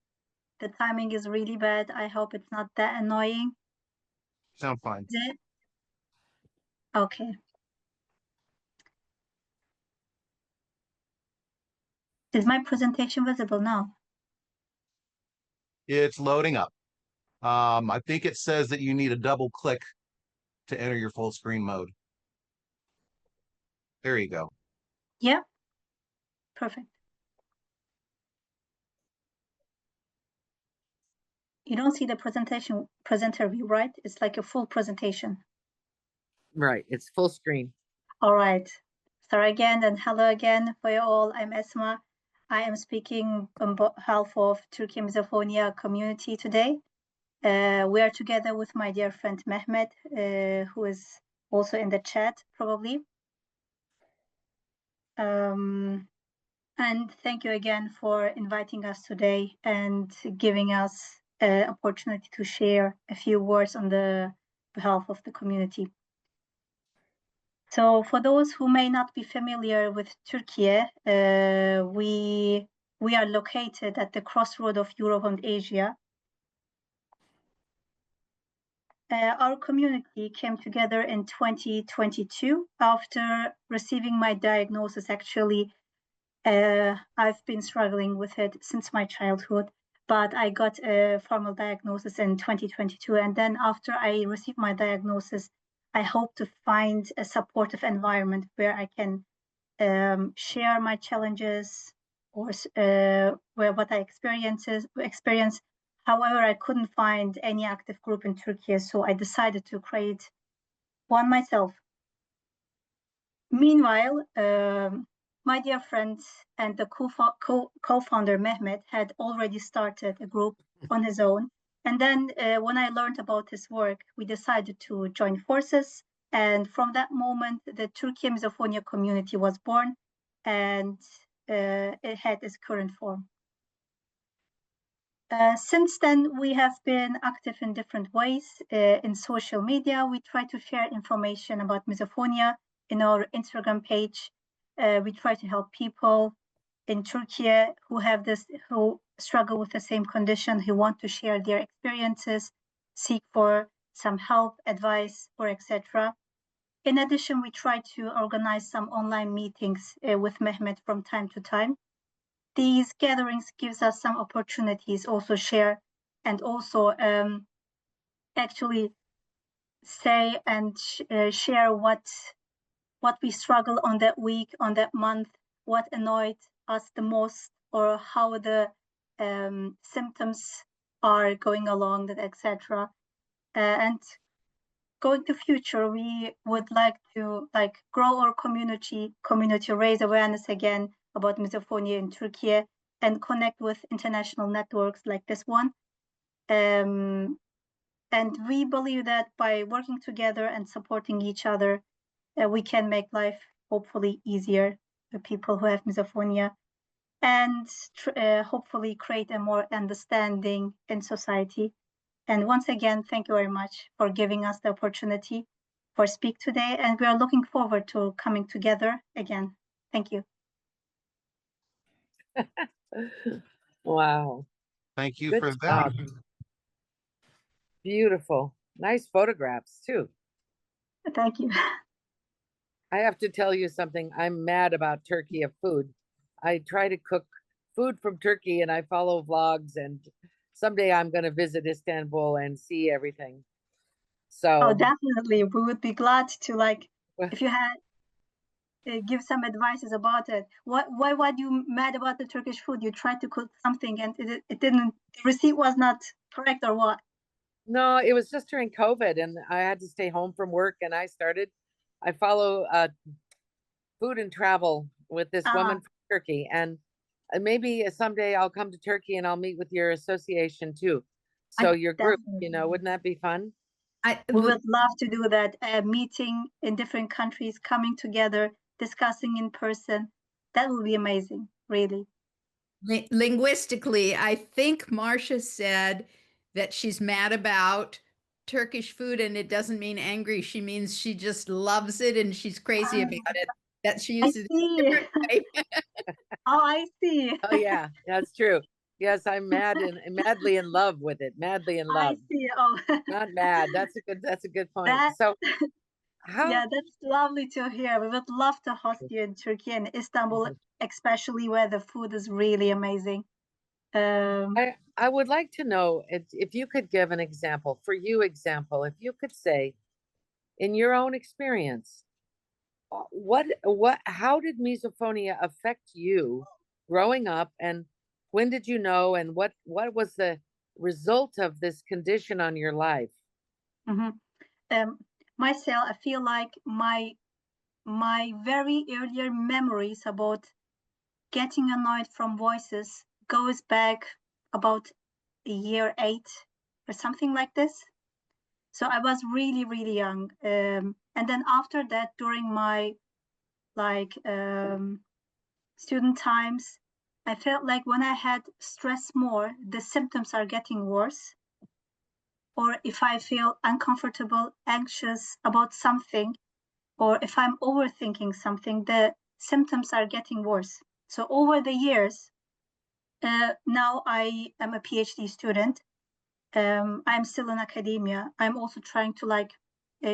The timing is really bad. I hope it's not that annoying. Sound fine. Is it? Okay. Is my presentation visible now? It's loading up. I think it says that you need a double click to enter your full screen mode. There you go. Yeah. Perfect. You don't see the presenter view, right? It's like a full presentation. Right. It's full screen. All right. Sorry again, and hello again for you all. I'm Esma. I am speaking on behalf of Turkey Misophonia community today. We are together with my dear friend Mehmet, who is also in the chat probably. And thank you again for inviting us today and giving us an opportunity to share a few words on the behalf of the community. So for those who may not be familiar with Turkey, we are located at the crossroad of Europe and Asia. Our community came together in 2022 after receiving my diagnosis. Actually, I've been struggling with it since my childhood, but I got a formal diagnosis in 2022. And then after I received my diagnosis, I hope to find a supportive environment where I can share my challenges or where what I experience. However, I couldn't find any active group in Turkey, so I decided to create one myself. Meanwhile, my dear friend and the co-founder Mehmet had already started a group on his own. And then when I learned about his work, we decided to join forces. And from that moment, the Turkey Misophonia community was born, and it had its current form. Since then, we have been active in different ways. In social media, we try to share information about misophonia. In our Instagram page, we try to help people in Turkey who struggle with the same condition, who want to share their experiences, seek for some help, advice, or etc. In addition, we try to organize some online meetings with Mehmet from time to time. These gatherings gives us some opportunities, also share, and also actually say and share what we struggle on that week, on that month, what annoyed us the most, or how the symptoms are going along, that etc. And going to future, we would like to grow our community, raise awareness again about misophonia in Turkey, and connect with international networks like this one. And we believe that by working together and supporting each other, we can make life hopefully easier for people who have misophonia, and hopefully create a more understanding in society. And once again, thank you very much for giving us the opportunity for speak today. And we are looking forward to coming together again. Thank you. Wow. Thank you Good for that. job. Beautiful. Nice photographs too. Thank you. I have to tell you something. I'm mad about Turkey of food. I try to cook food from Turkey and I follow vlogs, and someday I'm going to visit Istanbul and see everything. So, Oh, definitely. We would be glad to if you had give some advices about it. Why were you mad about the Turkish food? You tried to cook something and it didn't, the receipt was not correct, or what? no, it was just during COVID and I had to stay home from work, and I follow food and travel with this woman from Turkey, and maybe someday I'll come to Turkey and I'll meet with your association too. So your group, wouldn't that be fun? We would love to do that. Meeting in different countries, coming together, discussing in person. That will be amazing, really. Linguistically, I think Marcia said that she's mad about Turkish food, and it doesn't mean angry. She means she just loves it and she's crazy about it. That she I uses see. Oh, I see. Oh yeah, that's true. Yes, I'm madly in love with it. Madly in love. I see. Oh, Not mad. That's a good point. So yeah, that's lovely to hear. We would love to host you in Turkey and Istanbul, especially where the food is really amazing. I would like to know if you could give an example, if you could say, in your own experience, how did misophonia affect you growing up, and when did you know, and what was the result of this condition on your life? Myself, I feel like my very earlier memories about getting annoyed from voices goes back about year 8 or something like this. So I was really, really young. And then after that, during my student times, I felt like when I had stress more, the symptoms are getting worse. Or if I feel uncomfortable, anxious about something, or if I'm overthinking something, the symptoms are getting worse. So over the years, now I am a PhD student. I'm still in academia. I'm also trying to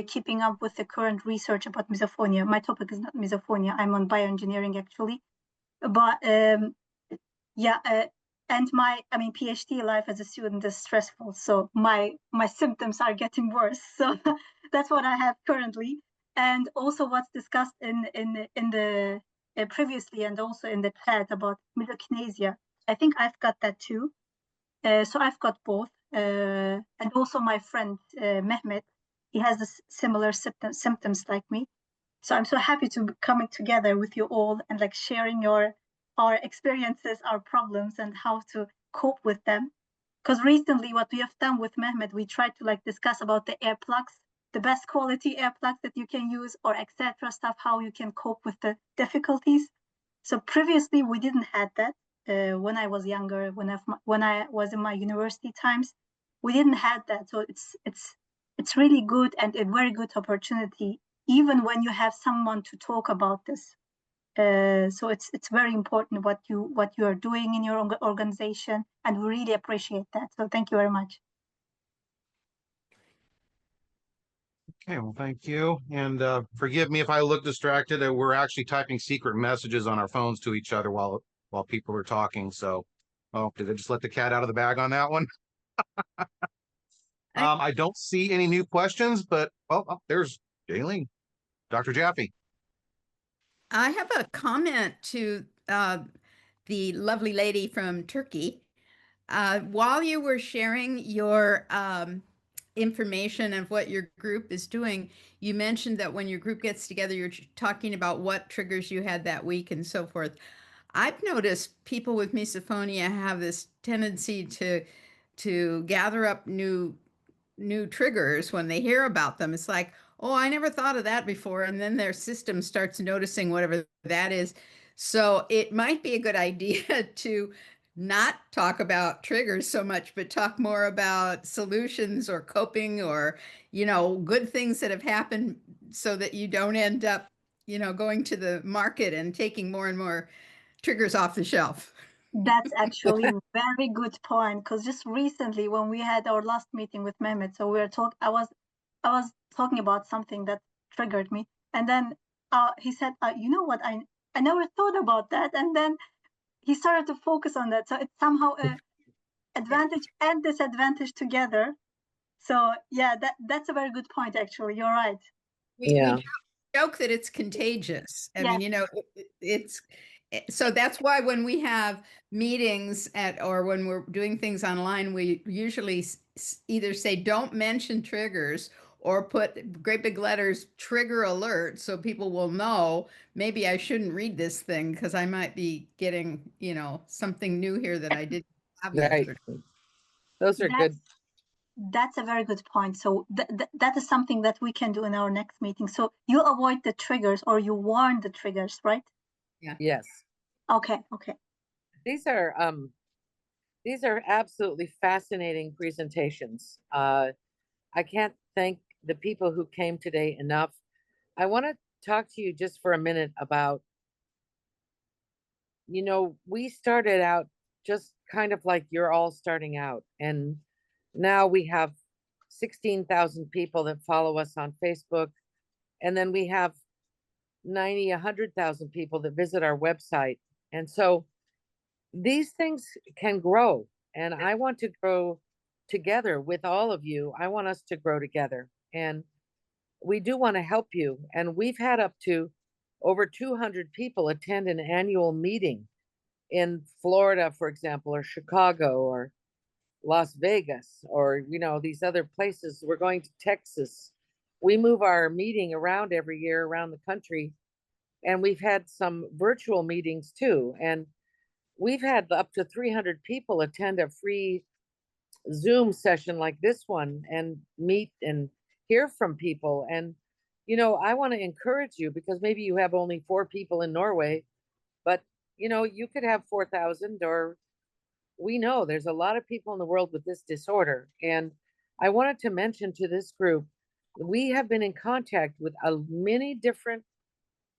keeping up with the current research about misophonia. My topic is not misophonia. I'm on bioengineering actually. But and my PhD life as a student is stressful. So my symptoms are getting worse. So that's what I have currently. And also what's discussed in the previously and also in the chat about misokinesia. I think I've got that too. So I've got both. And also my friend Mehmet, he has similar symptoms like me. So I'm so happy to be coming together with you all and sharing our experiences, our problems, and how to cope with them. Because recently what we have done with Mehmet, we tried to discuss about the earplugs, the best quality earplugs that you can use, or etc. stuff, how you can cope with the difficulties. So previously we didn't have that. When I was younger, when I was in my university times, we didn't have that. So it's really good and a very good opportunity, even when you have someone to talk about this. So it's very important what you are doing in your organization, and we really appreciate that. So thank you very much. Okay, well, thank you. And forgive me if I look distracted. We're actually typing secret messages on our phones to each other while people are talking. So, oh, did I just let the cat out of the bag on that one? I don't see any new questions, but there's Jaylene, Dr. Jaffe. I have a comment to the lovely lady from Turkey. While you were sharing your information of what your group is doing, you mentioned that when your group gets together, you're talking about what triggers you had that week and so forth. I've noticed people with misophonia have this tendency to gather up new triggers when they hear about them. It's like, oh, I never thought of that before. And then their system starts noticing whatever that is. So it might be a good idea to not talk about triggers so much, but talk more about solutions or coping or, good things that have happened so that you don't end up, going to the market and taking more and more triggers off the shelf. That's actually a very good point, because just recently when we had our last meeting with Mehmet, so I was talking about something that triggered me, and then he said, you know what, I never thought about that, and then he started to focus on that. So it's somehow a advantage and disadvantage together. So yeah, that's a very good point, actually. You're right. We joke that it's contagious. I mean, it's so that's why when we have meetings or when we're doing things online, we usually either say don't mention triggers or put great big letters trigger alert so people will know maybe I shouldn't read this thing because I might be getting, something new here that I didn't have yesterday. Those are good. That's a very good point. So that is something that we can do in our next meeting. So you avoid the triggers or you warn the triggers, right? Yeah. Yes. Okay. These are absolutely fascinating presentations. I can't thank the people who came today enough. I want to talk to you just for a minute about, we started out just kind of like you're all starting out, and now we have 16,000 people that follow us on Facebook, and then we have 100,000 people that visit our website. And so these things can grow, and I want to grow together with all of you. I want us to grow together, and we do want to help you. And we've had up to over 200 people attend an annual meeting in Florida, for example, or Chicago, or Las Vegas, or these other places. We're going to Texas. We move our meeting around every year around the country, and we've had some virtual meetings too. And we've had up to 300 people attend a free Zoom session like this one and meet and hear from people. And I want to encourage you, because maybe you have only 4 people in Norway, but you could have 4,000, or we know there's a lot of people in the world with this disorder. And I wanted to mention to this group, we have been in contact with many different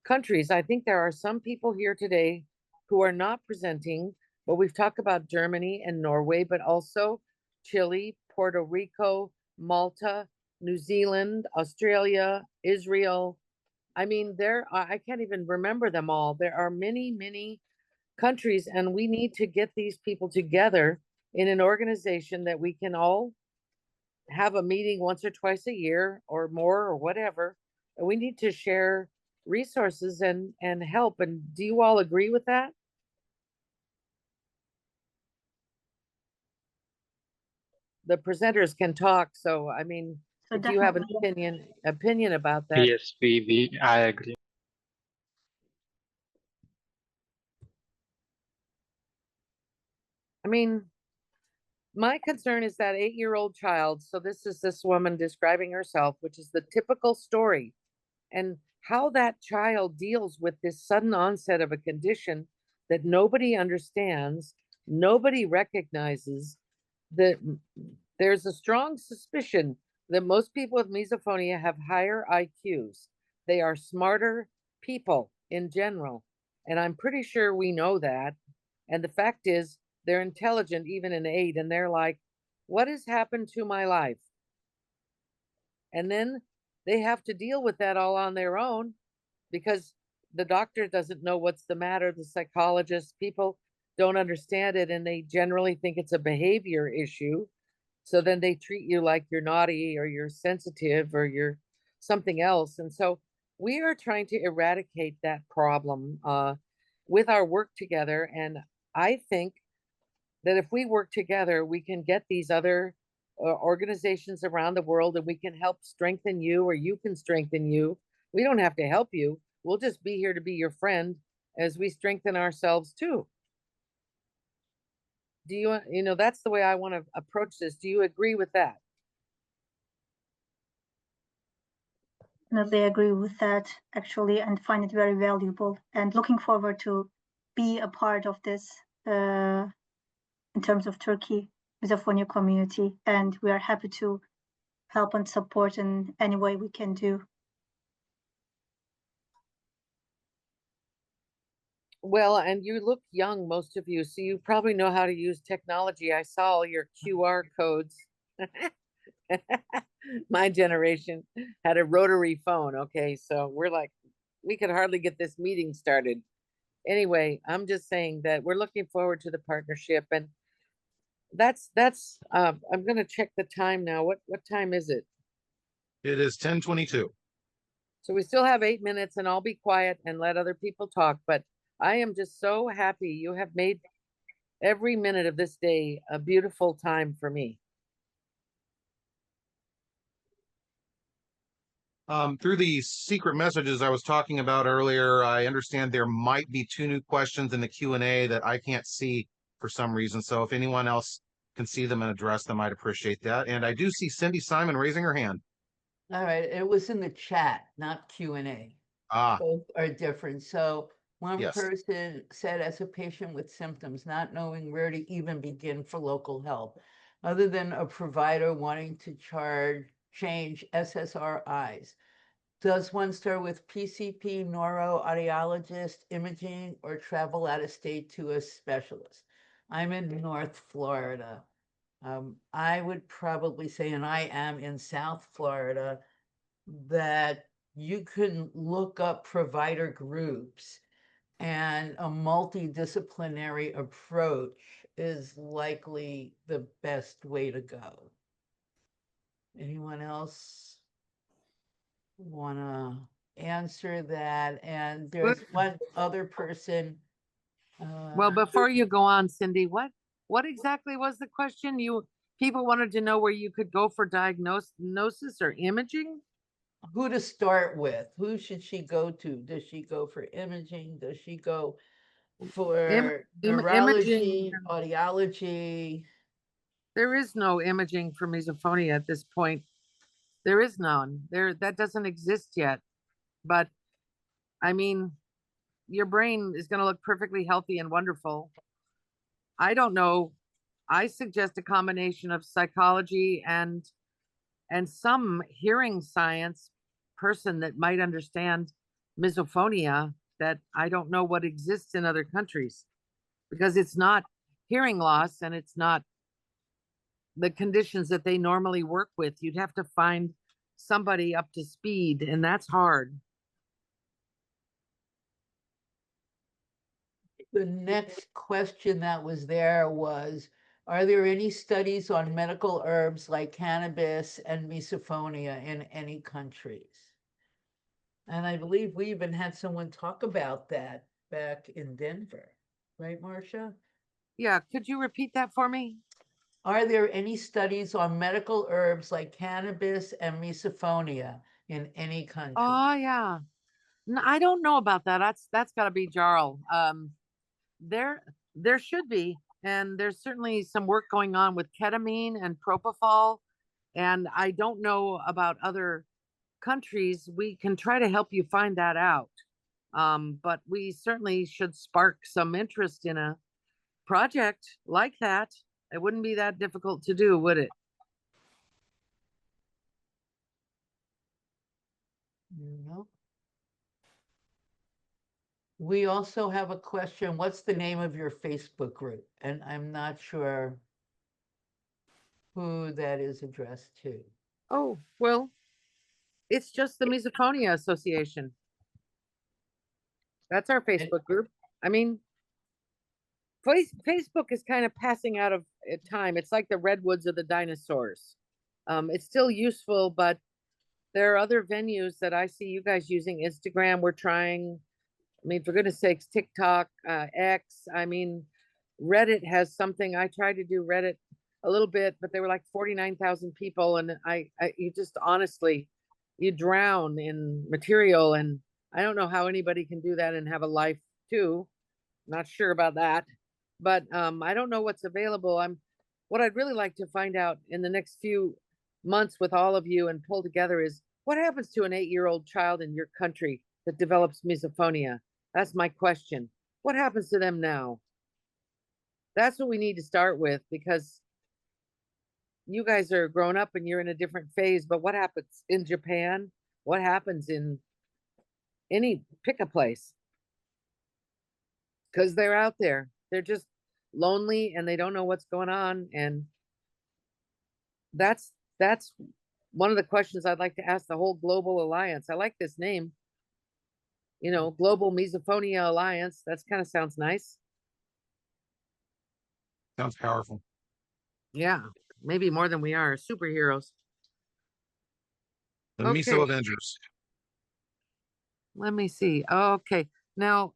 countries. I think there are some people here today who are not presenting, but we've talked about Germany and Norway, but also Chile, Puerto Rico, Malta, New Zealand, Australia, Israel. I mean, I can't even remember them all. There are many, many countries, and we need to get these people together in an organization that we can all have a meeting once or twice a year or more or whatever. And we need to share resources and help. And do you all agree with that? The presenters can talk. So, I mean, So if you have an opinion about that. Yes, I agree. I mean, my concern is that 8-year-old child. So this is this woman describing herself, which is the typical story, and how that child deals with this sudden onset of a condition that nobody understands, nobody recognizes. That there's a strong suspicion that most people with misophonia have higher IQs. They are smarter people in general. And I'm pretty sure we know that. And the fact is, they're intelligent, even in 8, and they're like, what has happened to my life? And then they have to deal with that all on their own because the doctor doesn't know what's the matter. The psychologist, people don't understand it, and they generally think it's a behavior issue. So then they treat you like you're naughty or you're sensitive or you're something else. And so we are trying to eradicate that problem with our work together. And I think that if we work together, we can get these other organizations around the world and we can help strengthen you, or you can strengthen you. We don't have to help you. We'll just be here to be your friend as we strengthen ourselves too. Do you, that's the way I want to approach this. Do you agree with that? No, they agree with that actually, and find it very valuable, and looking forward to be a part of this in terms of Turkey Misophonia community, and we are happy to help and support in any way we can do. Well, and you look young, most of you, so you probably know how to use technology. I saw all your QR codes. My generation had a rotary phone. Okay, so we're like, we could hardly get this meeting started. Anyway, I'm just saying that we're looking forward to the partnership, and that's I'm gonna check the time now. What time is it? It is 10:22. So we still have 8 minutes, and I'll be quiet and let other people talk, but I am just so happy you have made every minute of this day a beautiful time for me. Through the secret messages I was talking about earlier, I understand there might be 2 new questions in the Q&A that I can't see for some reason. So if anyone else can see them and address them, I'd appreciate that. And I do see Cindy Simon raising her hand. All right, it was in the chat, not Q&A. Ah, Both are different. So one yes. person said, as a patient with symptoms, not knowing where to even begin for local help, other than a provider wanting to change SSRIs. Does one start with PCP, neuroaudiologist, imaging, or travel out of state to a specialist? I'm in North Florida. I would probably say, and I am in South Florida, that you can look up provider groups, and a multidisciplinary approach is likely the best way to go. Anyone else want to answer that? And there's one other person. Well, before you go on, Cindy, what exactly was the question? People wanted to know where you could go for diagnosis or imaging? Who to start with? Who should she go to? Does she go for imaging? Does she go for neurology, imaging. audiology? There is no imaging for misophonia at this point. There is none. That doesn't exist yet. But I mean, your brain is going to look perfectly healthy and wonderful. I don't know. I suggest a combination of psychology and some hearing science person that might understand misophonia that I don't know what exists in other countries, because it's not hearing loss and it's not the conditions that they normally work with. You'd have to find somebody up to speed, and that's hard. The next question that was there was, are there any studies on medical herbs like cannabis and misophonia in any countries? And I believe we even had someone talk about that back in Denver, right, Marcia? Yeah, could you repeat that for me? Are there any studies on medical herbs like cannabis and misophonia in any country? Oh yeah. No, I don't know about that. That's got to be Jarl. There should be, and there's certainly some work going on with ketamine and propofol, and I don't know about other countries. We can try to help you find that out. But we certainly should spark some interest in a project like that. It wouldn't be that difficult to do, would it? No. We also have a question. What's the name of your Facebook group? And I'm not sure who that is addressed to. Oh, well, it's just the Misophonia Association. That's our Facebook group. I mean, Facebook is kind of passing out of time. It's like the redwoods of the dinosaurs. It's still useful, but there are other venues that I see you guys using. Instagram, we're trying. I mean, for goodness sakes, TikTok, X. I mean, Reddit has something. I tried to do Reddit a little bit, but there were like 49,000 people, and you just honestly, you drown in material, and I don't know how anybody can do that and have a life too. Not sure about that, but I don't know what's available. What I'd really like to find out in the next few months with all of you and pull together is what happens to an 8-year-old child in your country that develops misophonia? That's my question. What happens to them now? That's what we need to start with, because you guys are grown up and you're in a different phase. But what happens in Japan? What happens in pick a place? Because they're out there. They're just lonely and they don't know what's going on. And that's one of the questions I'd like to ask the whole Global Alliance. I like this name, Global Misophonia Alliance. That's kind of sounds nice. Sounds powerful. Yeah, maybe more than we are superheroes. The Okay. Miso Avengers. Let me see. Okay. Now,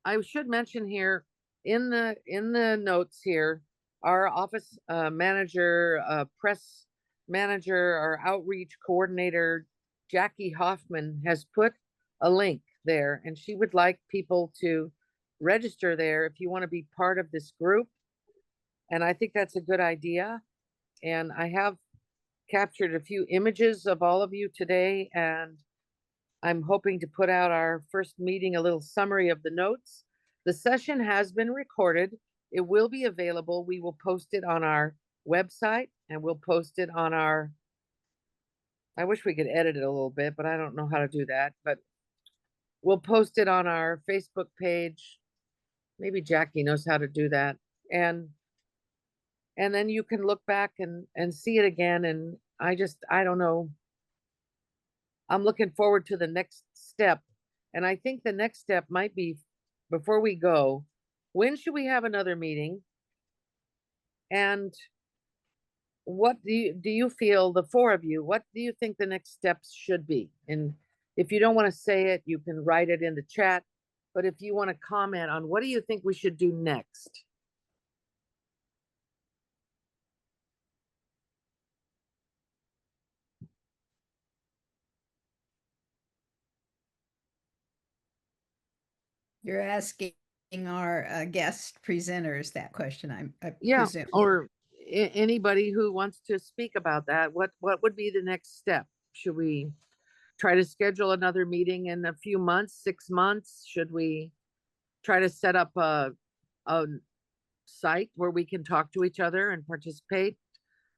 I should mention here in the notes here, our office manager, press manager, our outreach coordinator, Jackie Hoffman, has put a link there, and she would like people to register there if you want to be part of this group. And I think that's a good idea. And I have captured a few images of all of you today, and I'm hoping to put out our first meeting, a little summary of the notes. The session has been recorded. It will be available. We will post it on our website, and we'll post it on I wish we could edit it a little bit, but I don't know how to do that. But we'll post it on our Facebook page. Maybe Jackie knows how to do that. And then you can look back and see it again. And I don't know. I'm looking forward to the next step. And I think the next step might be, before we go, when should we have another meeting? And what do you feel, the four of you, what do you think the next steps should be? And if you don't want to say it, you can write it in the chat. But if you want to comment on what do you think we should do next? You're asking our guest presenters that question, I Yeah, presume. or anybody who wants to speak about that. What would be the next step? Should we try to schedule another meeting in a few months, 6 months? Should we try to set up a site where we can talk to each other and participate,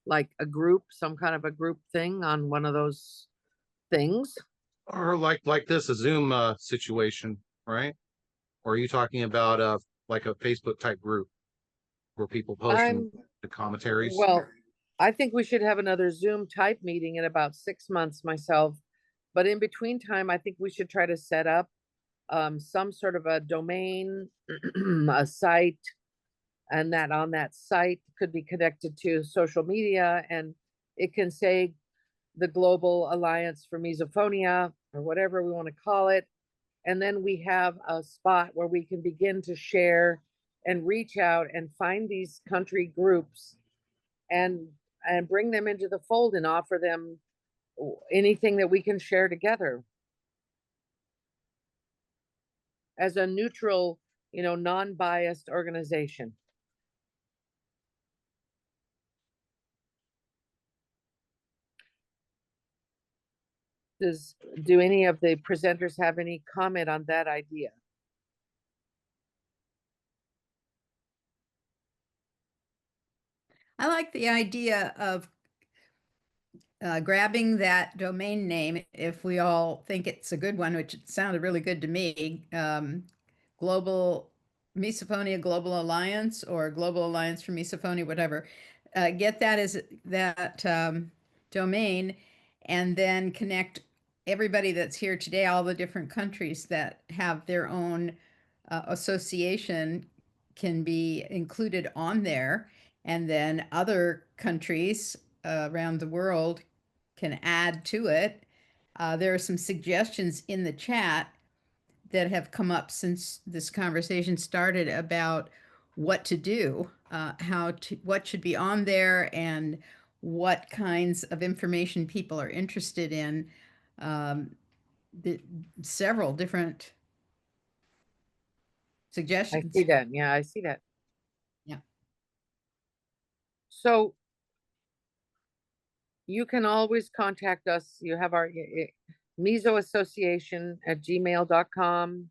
like a group, some kind of a group thing on one of those things? Or like this, a Zoom situation, right? Or are you talking about like a Facebook type group where people posting the commentaries? Well, I think we should have another Zoom type meeting in about 6 months myself. But in between time, I think we should try to set up some sort of a domain, a site, and that on that site could be connected to social media, and it can say the Global Alliance for Misophonia or whatever we want to call it. And then we have a spot where we can begin to share and reach out and find these country groups and bring them into the fold and offer them anything that we can share together as a neutral, non-biased organization. Do any of the presenters have any comment on that idea? I like the idea of grabbing that domain name, if we all think it's a good one, which it sounded really good to me, Global Misophonia Global Alliance or Global Alliance for Misophonia, whatever. Get that as that domain, and then connect everybody that's here today, all the different countries that have their own association can be included on there, and then other countries around the world can add to it. There are some suggestions in the chat that have come up since this conversation started about what to do, what should be on there, and what kinds of information people are interested in. Several different I suggestions. see that. Yeah, I see that. Yeah. So you can always contact us. You have our mesoassociation@gmail.com.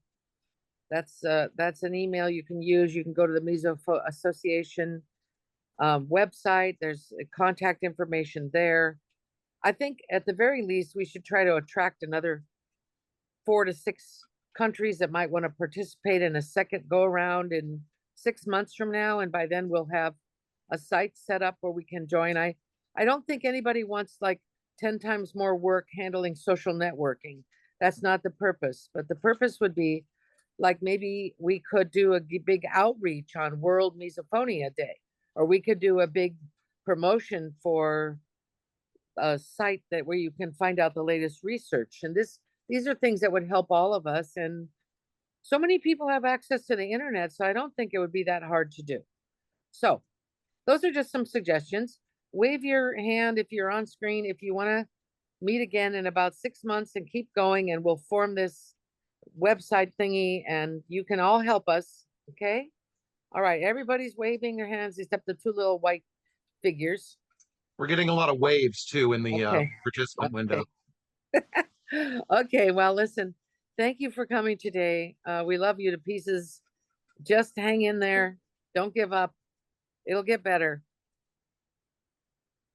That's an email you can use. You can go to the Meso Association website. There's contact information there. I think at the very least, we should try to attract another 4 to 6 countries that might want to participate in a second go around in 6 months from now. And by then we'll have a site set up where we can join. I don't think anybody wants like 10 times more work handling social networking. That's not the purpose, but the purpose would be like maybe we could do a big outreach on World Misophonia Day, or we could do a big promotion for a site that where you can find out the latest research. And these are things that would help all of us. And so many people have access to the internet, so I don't think it would be that hard to do. So those are just some suggestions. Wave your hand if you're on screen, if you want to meet again in about 6 months and keep going, and we'll form this website thingy and you can all help us. Okay. All right. Everybody's waving their hands except the 2 little white figures. We're getting a lot of waves too in the Okay. participant window. Okay, well, listen, thank you for coming today. We love you to pieces. Just hang in there. Don't give up. It'll get better.